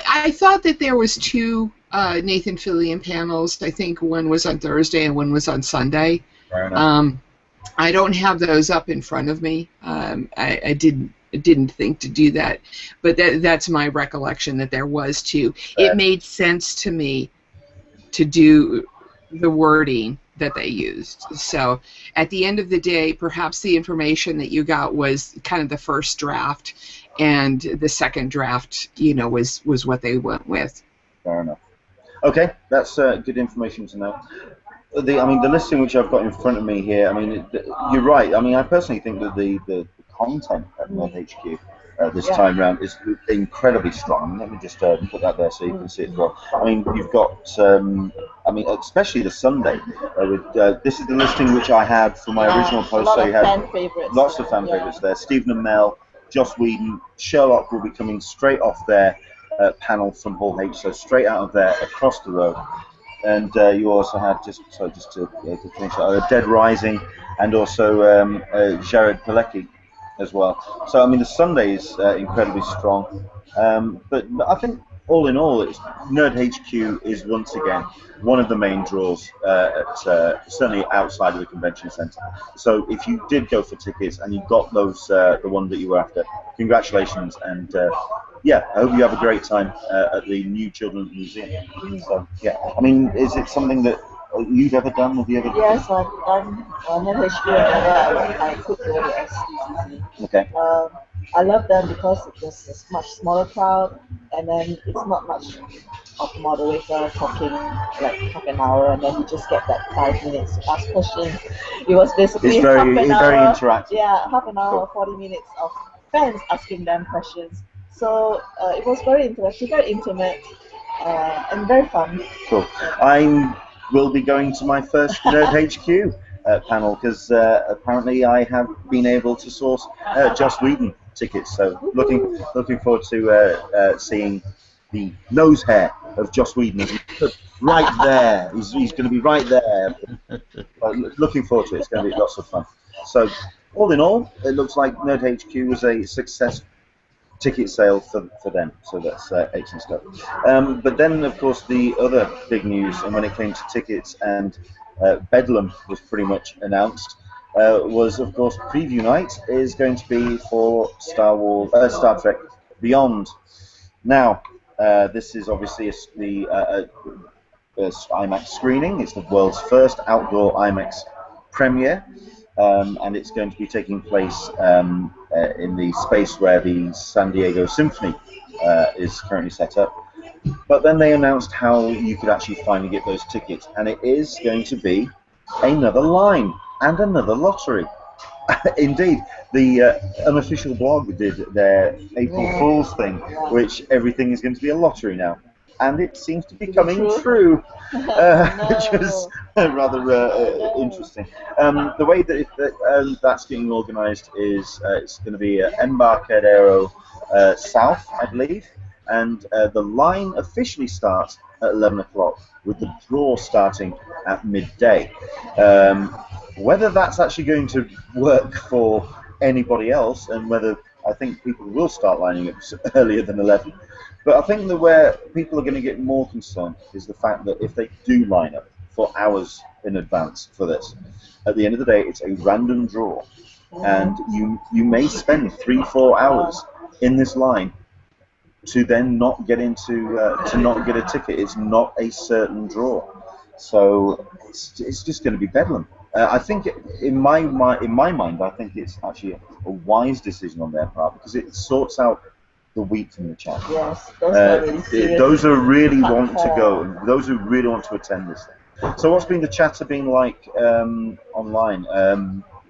I thought that there was two Nathan Fillion panels. I think one was on Thursday and one was on Sunday. Fair enough. I don't have those up in front of me. I didn't think to do that, but that's my recollection, that there was two. It made sense to me to do the wording that they used. So at the end of the day, perhaps the information that you got was kind of the first draft, and the second draft, you know, was what they went with. Fair enough. Okay, that's good information to know. I mean, the listing which I've got in front of me here, I mean, you're right. I mean, I personally think that the content at Nerd HQ this time round is incredibly strong. Let me just put that there so you can see it as well. I mean, you've got, I mean, especially the Sunday. This is the listing which I had for my original post. So you had lots of fan favorites there. Stephen Amell, Joss Whedon, Sherlock will be coming straight off their panel from Hall H, so straight out of there, across the road. and you also had just to finish Dead Rising, and also Jared Pilecki as well. So I mean the Sunday is incredibly strong, but I think all in all, Nerd HQ is once again one of the main draws certainly outside of the convention centre. So if you did go for tickets and you got those the one that you were after, congratulations, and yeah, I hope you have a great time at the New Children's Museum. So yeah, I mean, is it something that you've ever done? Have you ever? Yes, I've done Nerd HQ whenever I could go to SDCC. Okay. I love them because it's a much smaller crowd, and then it's not much of moderator talking like half an hour, and then you just get that 5 minutes to ask questions. It was basically It's very very interactive. Yeah, half an hour, Cool. 40 minutes of fans asking them questions. So it was very interactive, very intimate, and very fun. Cool. I will be going to my first Nerd HQ panel because apparently I have been able to source Joss Whedon tickets. So looking forward to seeing the nose hair of Joss Whedon right there. He's going to be right there. Looking forward to it. It's going to be lots of fun. So all in all, it looks like Nerd HQ was a success ticket sale for them, so that's excellent stuff. But then, of course, the other big news, and when it came to tickets and Bedlam was pretty much announced, was, of course, preview night is going to be for Star Trek Beyond. Now, this is obviously the IMAX screening. It's the world's first outdoor IMAX premiere. And it's going to be taking place in the space where the San Diego Symphony is currently set up. But then they announced how you could actually finally get those tickets, and it is going to be another line and another lottery. Indeed, the unofficial blog did their April Fool's thing, which everything is going to be a lottery now. And it seems to be coming true, which was rather interesting. The way that that's getting organised is it's going to be Embarcadero South, I believe, and the line officially starts at 11 o'clock, with the draw starting at midday. Whether that's actually going to work for anybody else, and whether I think people will start lining up earlier than 11. But I think that where people are going to get more concerned is the fact that if they do line up for hours in advance for this, at the end of the day, it's a random draw, and you may spend 3-4 hours in this line to then not get to not get a ticket. It's not a certain draw, so it's just going to be bedlam. I think in my mind, I think it's actually a wise decision on their part, because it sorts out the wheat from the chaff. Yes, those who really want to go, and those who really want to attend this thing. So what's been the chatter been like online?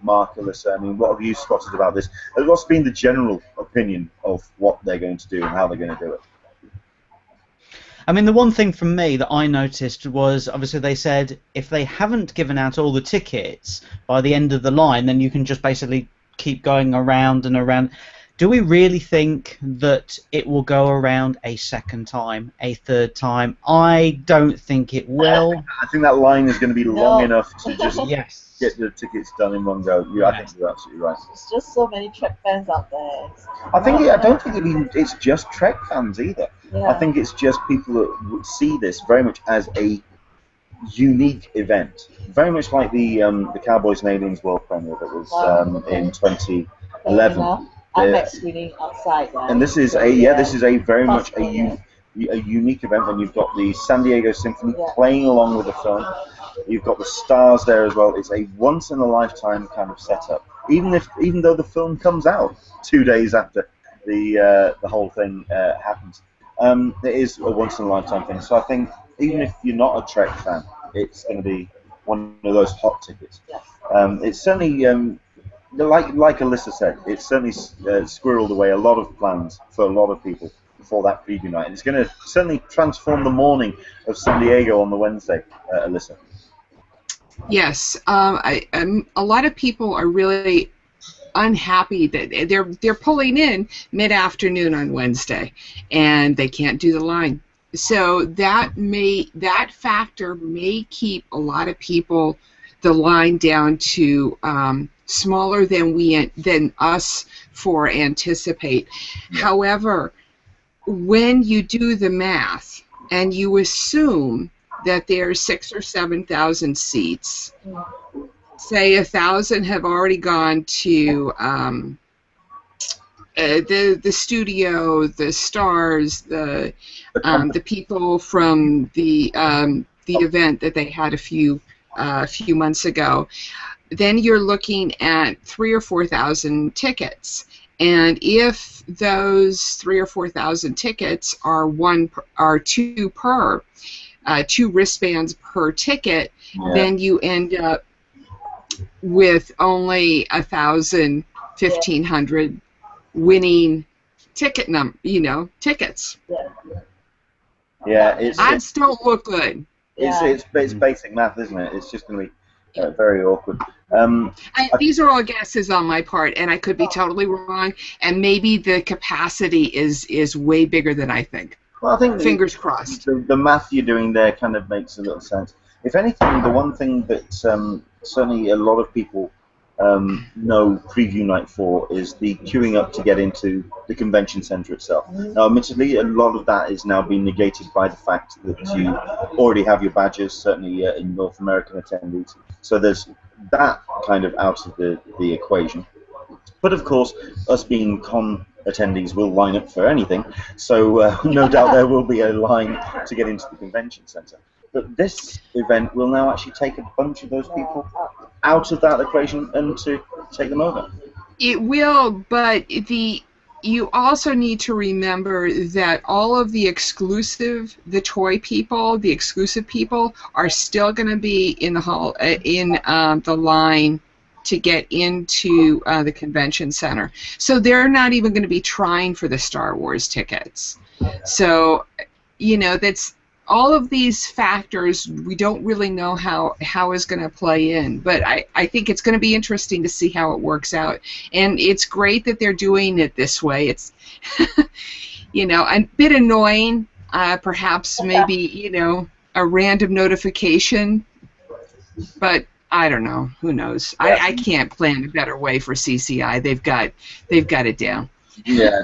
Mark, Alyssa, I mean, what have you spotted about this? What's been the general opinion of what they're going to do and how they're going to do it? I mean, the one thing from me that I noticed was, obviously they said if they haven't given out all the tickets by the end of the line, then you can just basically keep going around and around. Do we really think that it will go around a second time, a third time? I don't think it will. I think that line is going to be long enough to just yes. get the tickets done in one go. Yeah, I think you're absolutely right. There's just so many Trek fans out there. I don't think it's just Trek fans either. Yeah. I think it's just people that see this very much as a unique event, very much like the Cowboys and Aliens World Premiere that was in 2011. IMAX screening outside. And this is a very much a unique event when you've got the San Diego Symphony playing along with the film. You've got the stars there as well. It's a once in a lifetime kind of setup. Even though the film comes out 2 days after the whole thing happens, it is a once in a lifetime thing. So I think even if you're not a Trek fan, it's going to be one of those hot tickets. It's certainly. Like Alyssa said, it's certainly squirreled away a lot of plans for a lot of people for that preview night. And it's going to certainly transform the morning of San Diego on the Wednesday, Alyssa. Yes, a lot of people are really unhappy that they're pulling in mid-afternoon on Wednesday, and they can't do the line. So that factor may keep a lot of people the line down to smaller than us for anticipate. However, when you do the math and you assume that there's 6,000 or 7,000 seats, say 1,000 have already gone to the studio, the stars, the people from the event that they had a few months ago, then you're looking at 3,000 or 4,000 tickets. And if those 3,000 or 4,000 tickets are two wristbands per ticket, then you end up with only 1,000, 1,500 winning tickets. Yeah, odds don't look good. It's basic math, isn't it? It's just going to be very awkward. These are all guesses on my part, and I could be totally wrong, and maybe the capacity is way bigger than I think. Well, I think fingers crossed. The math you're doing there kind of makes a little sense. If anything, the one thing that certainly a lot of people know preview night for is the queuing up to get into the convention center itself. Now, admittedly, a lot of that is now being negated by the fact that you already have your badges, certainly in North American attendees. So there's that kind of out of the equation. But of course, us being con attendees will line up for anything, so no doubt there will be a line to get into the convention center. But this event will now actually take a bunch of those people out of that equation and to take them over. It will, but you also need to remember that all of the exclusive people are still going to be in the hall, in the line to get into the convention center. So they're not even going to be trying for the Star Wars tickets. So, that's all of these factors. We don't really know how is going to play in, but I think it's going to be interesting to see how it works out. And it's great that they're doing it this way. It's, a bit annoying, perhaps maybe, a random notification, but I don't know. Who knows? Yeah. I can't plan a better way for CCI. They've got it down. Yeah.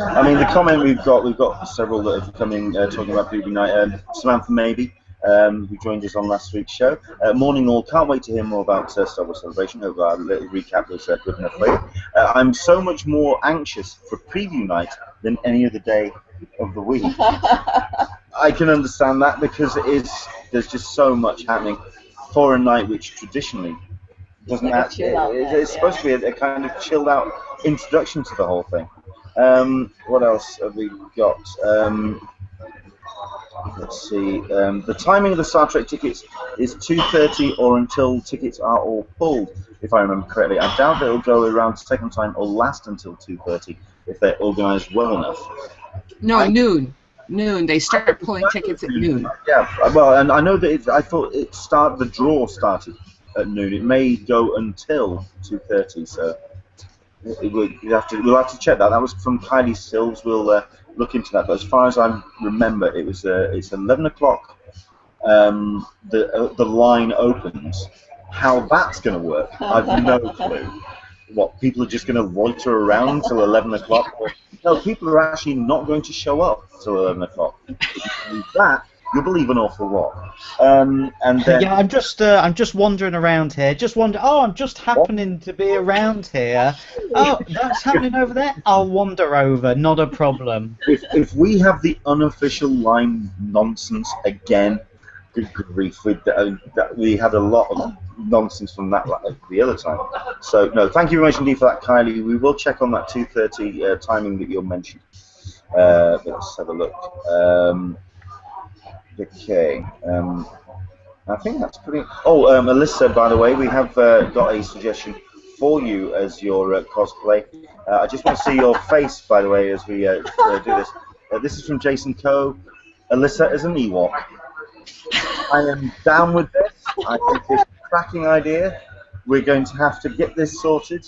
I mean, the comment we've got several that have come in talking about preview night. Samantha Maybe, who joined us on last week's show. Morning all. Can't wait to hear more about Star Wars Celebration. Hope our little recap was good enough for you. I'm so much more anxious for preview night than any other day of the week. I can understand that because there's just so much happening. For a night which traditionally doesn't actually, it's supposed to be a kind of chilled out introduction to the whole thing. What else have we got? Let's see. The timing of the Star Trek tickets is 2:30 or until tickets are all pulled, if I remember correctly. I doubt that it'll go around second time or last until 2:30 if they're organised well enough. No, noon. They start pulling tickets at noon. Yeah, well, and I know that I thought the draw started at noon. It may go until 2:30, so we'll have to check that. That was from Kylie Sills. We'll look into that. But as far as I remember, it's 11 o'clock. The line opens. How that's going to work, I've no clue. What, people are just going to loiter around till 11 o'clock? No, people are actually not going to show up till 11 o'clock. If you believe that, you'll believe an awful lot. And then, yeah, I'm just wandering around here. I'm just happening to be around here. Oh, that's happening over there. I'll wander over. Not a problem. If we have the unofficial line nonsense again, good grief, we had a lot of nonsense from that the other time. So no, thank you very much indeed for that, Kylie. We will check on that 2:30 timing that you mentioned. Let's have a look. Okay. I think that's pretty. Oh, Alyssa, by the way, we have got a suggestion for you as your cosplay. I just want to see your face, by the way, as we do this. This is from Jason Coe. Alyssa as an Ewok. I am down with this. I think it's a cracking idea. We're going to have to get this sorted.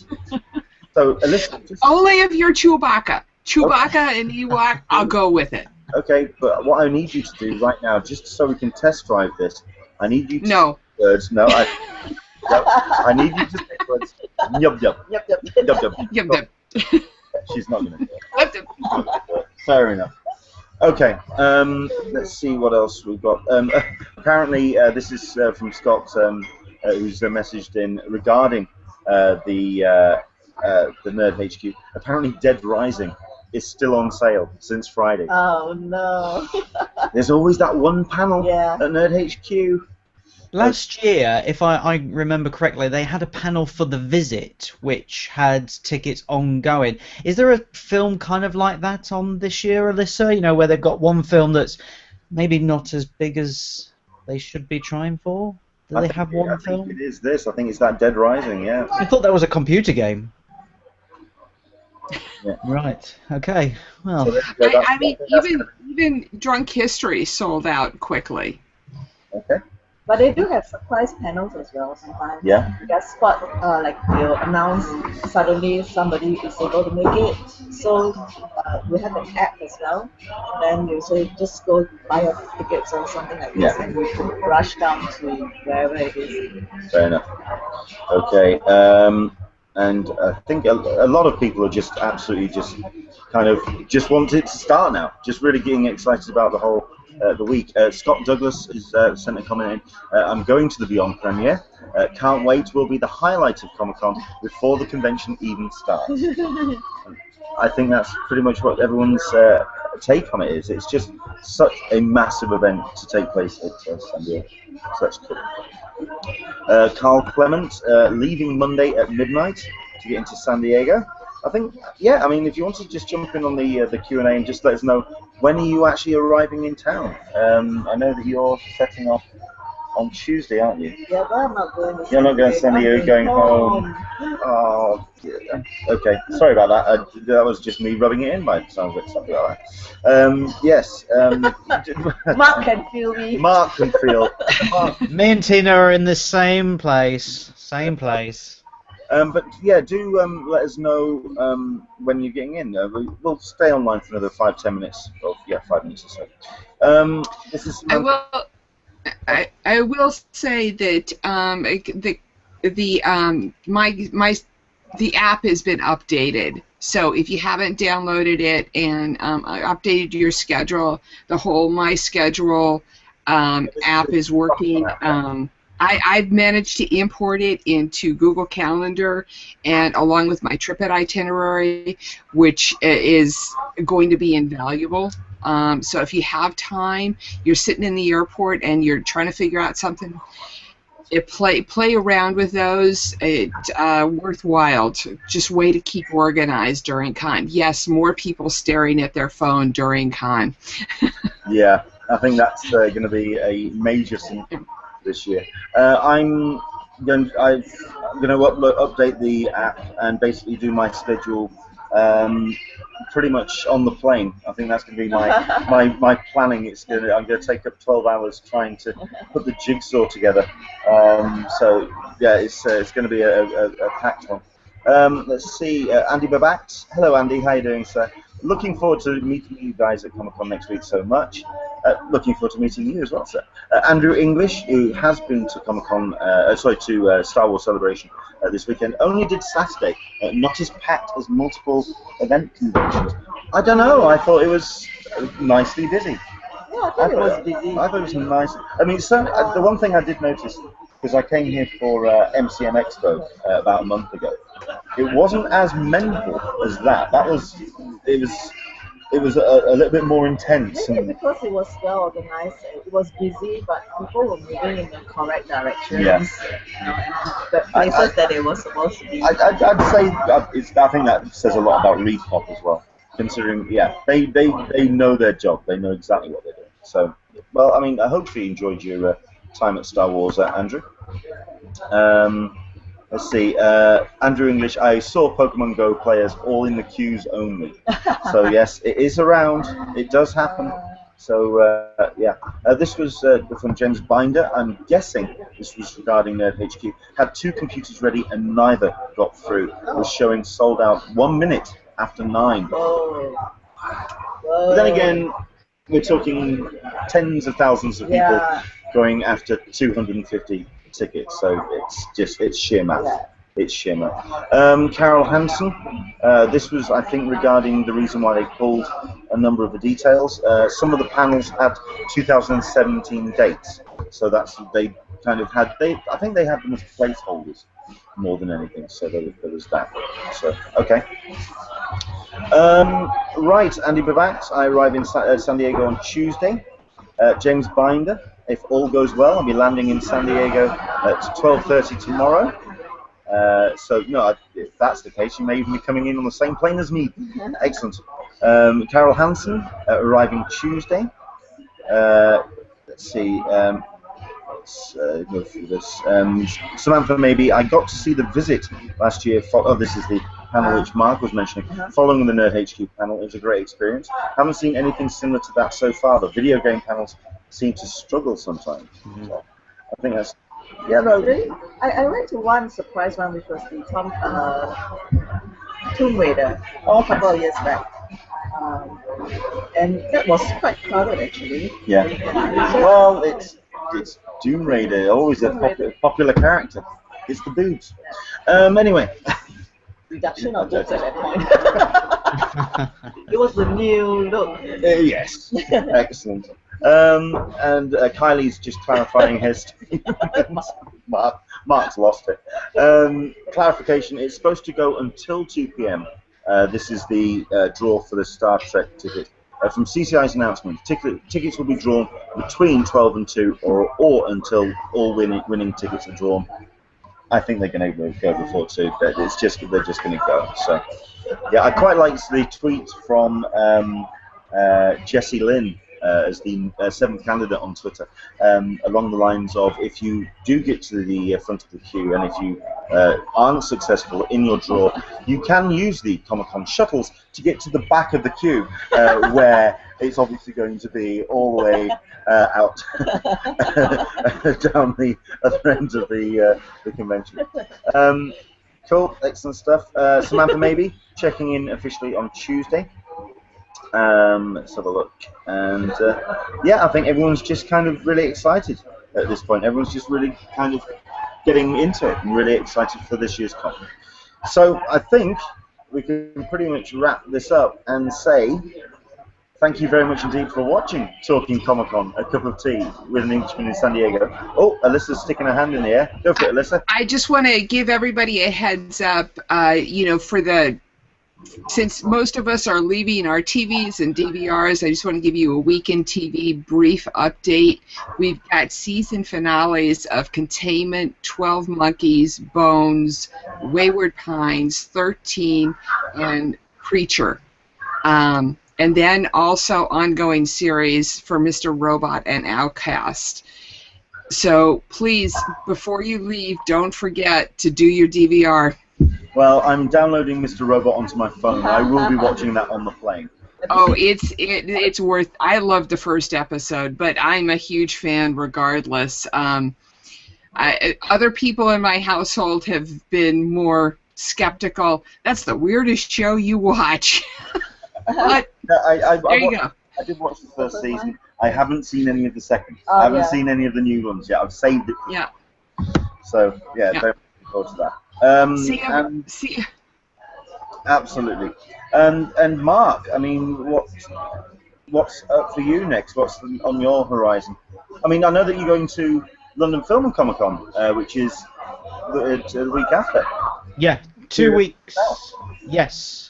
So, Alyssa, only if you're Chewbacca. Chewbacca and Ewok, I'll go with it. Okay, but what I need you to do right now, just so we can test drive this, I need you to No. say words. No, I need you to say words. Yub yub. Yep, yep. Yub yub. Yep, yep. She's not going to do Yep, yep. it. Fair enough. Okay, let's see what else we've got. Apparently, this is from Scott, who's messaged in regarding the Nerd HQ. Apparently, Dead Rising is still on sale since Friday. Oh no. There's always that one panel at Nerd HQ. Last year, if I remember correctly, they had a panel for The Visit, which had tickets ongoing. Is there a film kind of like that on this year, Alyssa? You know, where they've got one film that's maybe not as big as they should be trying for? Do they have one film? I think it is this. I think it's that Dead Rising, yeah. I thought that was a computer game. Yeah. Right. Okay. Well, So I mean, even Drunk History sold out quickly. Okay. But they do have surprise panels as well sometimes. Yeah. Because Spot, like, they'll announce suddenly somebody is able to make it. So we have an app as well. Then you say just go buy your tickets or something like this, and you can rush down to wherever it is. Fair enough. Okay. And I think a lot of people are just absolutely just kind of just want it to start now. Just really getting excited about the whole the week. Scott Douglas has sent a comment in. I'm going to the Beyond premiere. Can't wait. Will be the highlight of Comic-Con before the convention even starts. I think that's pretty much what everyone's take on it is. It's just such a massive event to take place at San Diego. So that's cool. Carl Clement leaving Monday at midnight to get into San Diego. I think, yeah, I mean, if you want to just jump in on the Q&A and just let us know, when are you actually arriving in town? I know that you're setting off on Tuesday, aren't you? Yeah, but I'm not going to You're not going to San Diego, you're going home. Oh, yeah. Okay, sorry about that. That was just me rubbing it in by the sound of it, something like that. Yes. Mark can feel me. Mark can feel. me and Tina are in the same place. Same place. But yeah, do let us know when you're getting in. We'll stay online for another 5-10 minutes. Oh, yeah, 5 minutes or so. This is. I will say that the app has been updated. So if you haven't downloaded it and updated your schedule, the whole My Schedule app is working. I've managed to import it into Google Calendar and along with my trip itinerary, which is going to be invaluable. So if you have time, you're sitting in the airport and you're trying to figure out something, play around with those. It's worthwhile. Just way to keep organized during con. Yes, more people staring at their phone during con. Yeah, I think that's going to be a major symptom this year. I'm going to update the app and basically do my schedule pretty much on the plane. I think that's going to be my planning. I'm going to take up 12 hours trying to put the jigsaw together. So yeah, it's going to be a packed one. Let's see, Andy Babax. Hello, Andy. How you doing, sir? Looking forward to meeting you guys at Comic-Con next week so much. Looking forward to meeting you as well, sir. Andrew English, who has been to Comic-Con, to Star Wars Celebration this weekend, only did Saturday, not as packed as multiple event conventions. I don't know, I thought it was nicely busy. Yeah, I thought it was busy. I thought it was nice. I mean, the one thing I did notice, because I came here for MCM Expo about a month ago, it wasn't as mental as that. It was a little bit more intense. Maybe because it was well organized, it was busy, but people were moving in the correct directions. Yeah. You know, and the places that it was supposed to be. I'd say I think that says a lot about ReedPOP as well. Considering, yeah, they know their job. They know exactly what they're doing. So, well, I mean, I hope you enjoyed your time at Star Wars, Andrew. Let's see, Andrew English, I saw Pokemon Go players all in the queues only. So yes, it is around, it does happen. So yeah, this was from James Binder. I'm guessing this was regarding Nerd HQ. Had 2 computers ready and neither got through. It was showing sold out 1 minute after 9. Whoa. But then again, we're talking tens of thousands of people going after 250 tickets. So it's sheer math. Yeah. It's sheer math. Carol Hansen, this was, I think, regarding the reason why they pulled a number of the details. Some of the panels had 2017 dates, so they kind of had, I think they had them as placeholders more than anything, so there was that. So, okay. Right, Andy Babax, I arrive in San Diego on Tuesday. James Binder, if all goes well, I'll be landing in San Diego at 12:30 tomorrow. So, no, if that's the case, you may even be coming in on the same plane as me. Excellent. Carol Hansen, arriving Tuesday. Let's see. Let's go through this. Samantha, maybe I got to see The Visit last year. This is the panel which Mark was mentioning. Following the Nerd HQ panel, it was a great experience. Haven't seen anything similar to that so far. The video game panels seem to struggle sometimes. So I think that's. Yeah, no. Really? I went to one surprise one, which was the Tomb Raider, a couple of years back. And that was quite crowded, actually. Yeah. Well, it's Tomb Raider, always a popular character. It's the boobs. Anyway. Reduction of boobs at that point. It was the new look. Yes. Excellent. And Kylie's just clarifying her statement. Mark's lost it. Clarification, it's supposed to go until 2 p.m. This is the draw for the Star Trek ticket. From CCI's announcement, tickets will be drawn between 12 and 2 or until all winning tickets are drawn. I think they're going to go before 2, but they're just going to go. So, yeah, I quite liked the tweet from Jessie Lynn as the 7th candidate on Twitter, along the lines of, if you do get to the front of the queue and if you aren't successful in your draw, you can use the Comic-Con shuttles to get to the back of the queue, where it's obviously going to be all the way out down the other end of the convention. Cool, excellent stuff. Samantha maybe checking in officially on Tuesday. Let's have a look. And yeah, I think everyone's just kind of really excited at this point. Everyone's just really kind of getting into it and really excited for this year's con. So I think we can pretty much wrap this up and say thank you very much indeed for watching Talking Comic-Con, a cup of tea with an Englishman in San Diego. Oh, Alyssa's sticking her hand in the air. Go for it, Alyssa. I just want to give everybody a heads up, since most of us are leaving our TVs and DVRs, I just want to give you a Weekend TV brief update. We've got season finales of Containment, 12 Monkeys, Bones, Wayward Pines, 13, and Creature. And then also ongoing series for Mr. Robot and Outcast. So please, before you leave, don't forget to do your DVR. Well, I'm downloading Mr. Robot onto my phone. I will be watching that on the plane. Oh, it's worth. I love the first episode, but I'm a huge fan regardless. Other people in my household have been more skeptical. That's the weirdest show you watch. But there you go. I did watch the first season. I haven't seen any of the second. I haven't seen any of the new ones yet. I've saved it. Yeah. So yeah, very looking forward to that. See ya. Absolutely. And Mark, I mean, what's up for you next? What's on your horizon? I mean, I know that you're going to London Film and Comic Con, which is the week after. Yeah, 2 weeks. Yes.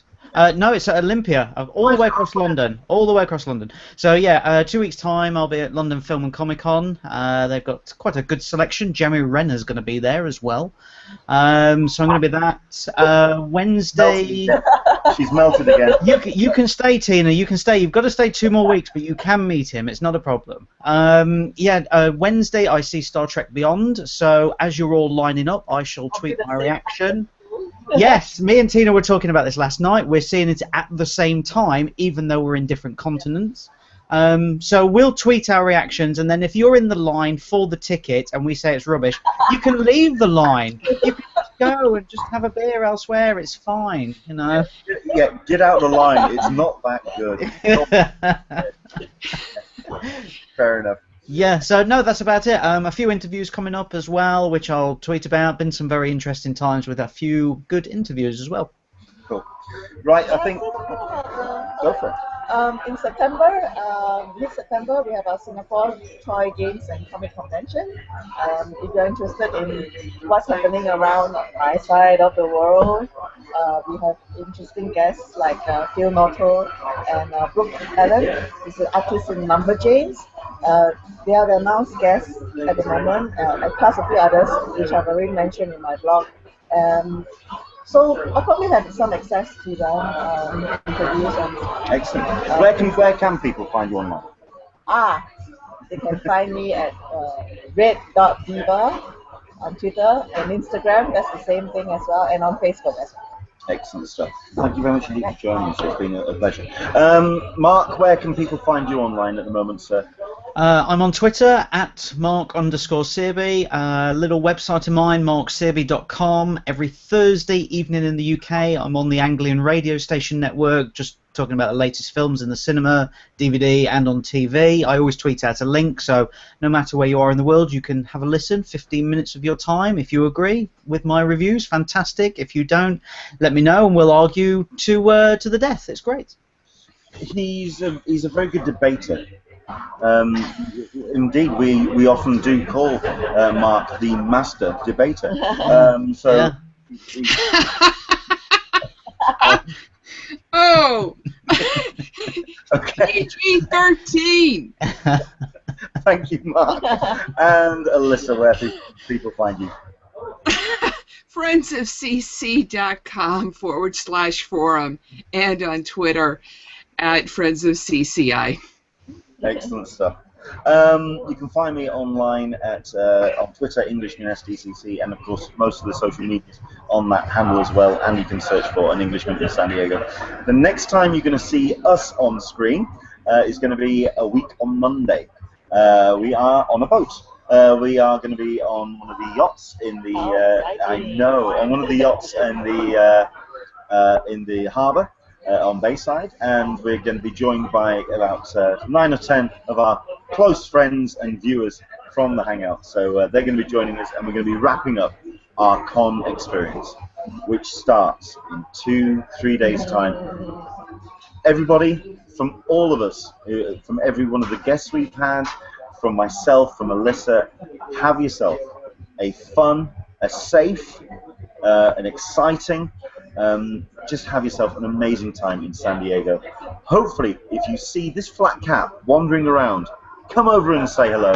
No, it's at Olympia, all the way across London. All the way across London. So yeah, 2 weeks' time, I'll be at London Film and Comic Con. They've got quite a good selection. Jeremy Renner's going to be there as well. So I'm going to be that. Wednesday. She's melted again. You can stay, Tina. You can stay. You've got to stay 2 more weeks, but you can meet him. It's not a problem. Wednesday I see Star Trek Beyond. So as you're all lining up, I shall tweet my reaction. Yes, me and Tina were talking about this last night. We're seeing it at the same time, even though we're in different continents. So we'll tweet our reactions, and then if you're in the line for the ticket and we say it's rubbish, you can leave the line. You can go and just have a beer elsewhere. It's fine, you know. Yeah, get out of the line. It's not that good. Fair enough. Yeah, so no, that's about it. A few interviews coming up as well, which I'll tweet about. Been some very interesting times with a few good interviews as well. Cool. Right, I think. Go for it. In September, mid-September, we have our Singapore Toy Games and Comic Convention. If you're interested in what's happening around my side of the world, we have interesting guests like Phil Norton and Brooke Allen, who's an artist in Lumberjanes. They are the announced guests at the moment, plus a few others, which I've already mentioned in my blog. So I'll probably have some access to them interviews. Excellent. Where can people find you online? They can find me at red.diva on Twitter and Instagram. That's the same thing as well, and on Facebook as well. Excellent stuff. Thank you very much indeed for joining us. It's been a pleasure. Mark, where can people find you online at the moment, sir? I'm on Twitter at Mark_Searby. Little website of mine, marksearby.com. Every Thursday evening in the UK, I'm on the Anglian radio station network, just talking about the latest films in the cinema, DVD, and on TV. I always tweet out a link, so no matter where you are in the world, you can have a listen. 15 minutes of your time. If you agree with my reviews, fantastic. If you don't, let me know, and we'll argue to the death. It's great. He's a very good debater. Indeed, we often do call Mark the master debater. Yeah. Oh! Okay. PG-13! Thank you, Mark. And Alyssa, where people find you? friendsofcc.com/forum and on Twitter at friendsofcci. Excellent stuff. You can find me online at on Twitter, Englishman SDCC, and of course most of the social medias on that handle as well. And you can search for an Englishman in San Diego. The next time you're going to see us on screen is going to be a week on Monday. We are on a boat. We are going to be on one of the yachts in the on one of the yachts in the harbour. On Bayside, and we're going to be joined by about 9 or 10 of our close friends and viewers from the Hangout. So they're going to be joining us, and we're going to be wrapping up our con experience, which starts in 2-3 days' time. Everybody, from all of us, from every one of the guests we've had, from myself, from Alyssa, have yourself a fun, a safe, an exciting, just have yourself an amazing time in San Diego. Hopefully, if you see this flat cap wandering around, come over and say hello,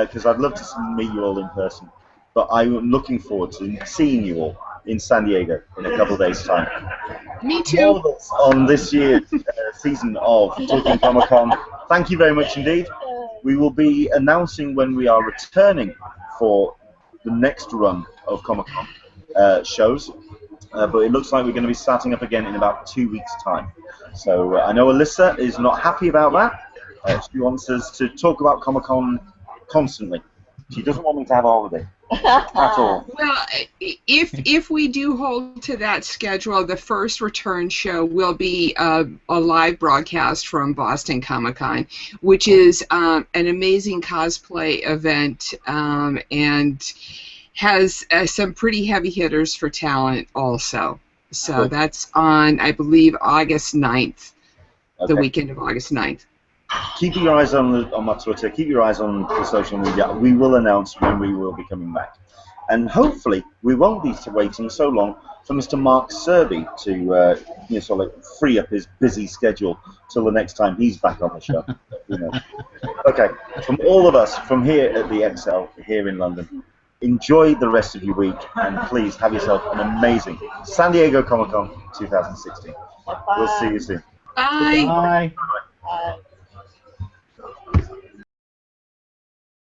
because I'd love to meet you all in person. But I'm looking forward to seeing you all in San Diego in a couple of days' time. Me too. On this year's season of Talkin Comic-Con. Thank you very much indeed. We will be announcing when we are returning for the next run of Comic-Con shows. But it looks like we're going to be starting up again in about 2 weeks' time. So I know Alyssa is not happy about that. She wants us to talk about Comic-Con constantly. She doesn't want me to have a holiday at all. Well, if we do hold to that schedule, the first return show will be a live broadcast from Boston Comic-Con, which is an amazing cosplay event and has some pretty heavy hitters for talent also. So that's on, I believe, August 9th, the weekend of August 9th. Keep your eyes on my Twitter, keep your eyes on the social media. We will announce when we will be coming back. And hopefully we won't be waiting so long for Mr. Mark Searby to sort of free up his busy schedule till the next time he's back on the show. Okay, from all of us, from here at the XL, here in London, enjoy the rest of your week, and please have yourself an amazing San Diego Comic-Con 2016. We'll see you soon. Bye. Bye.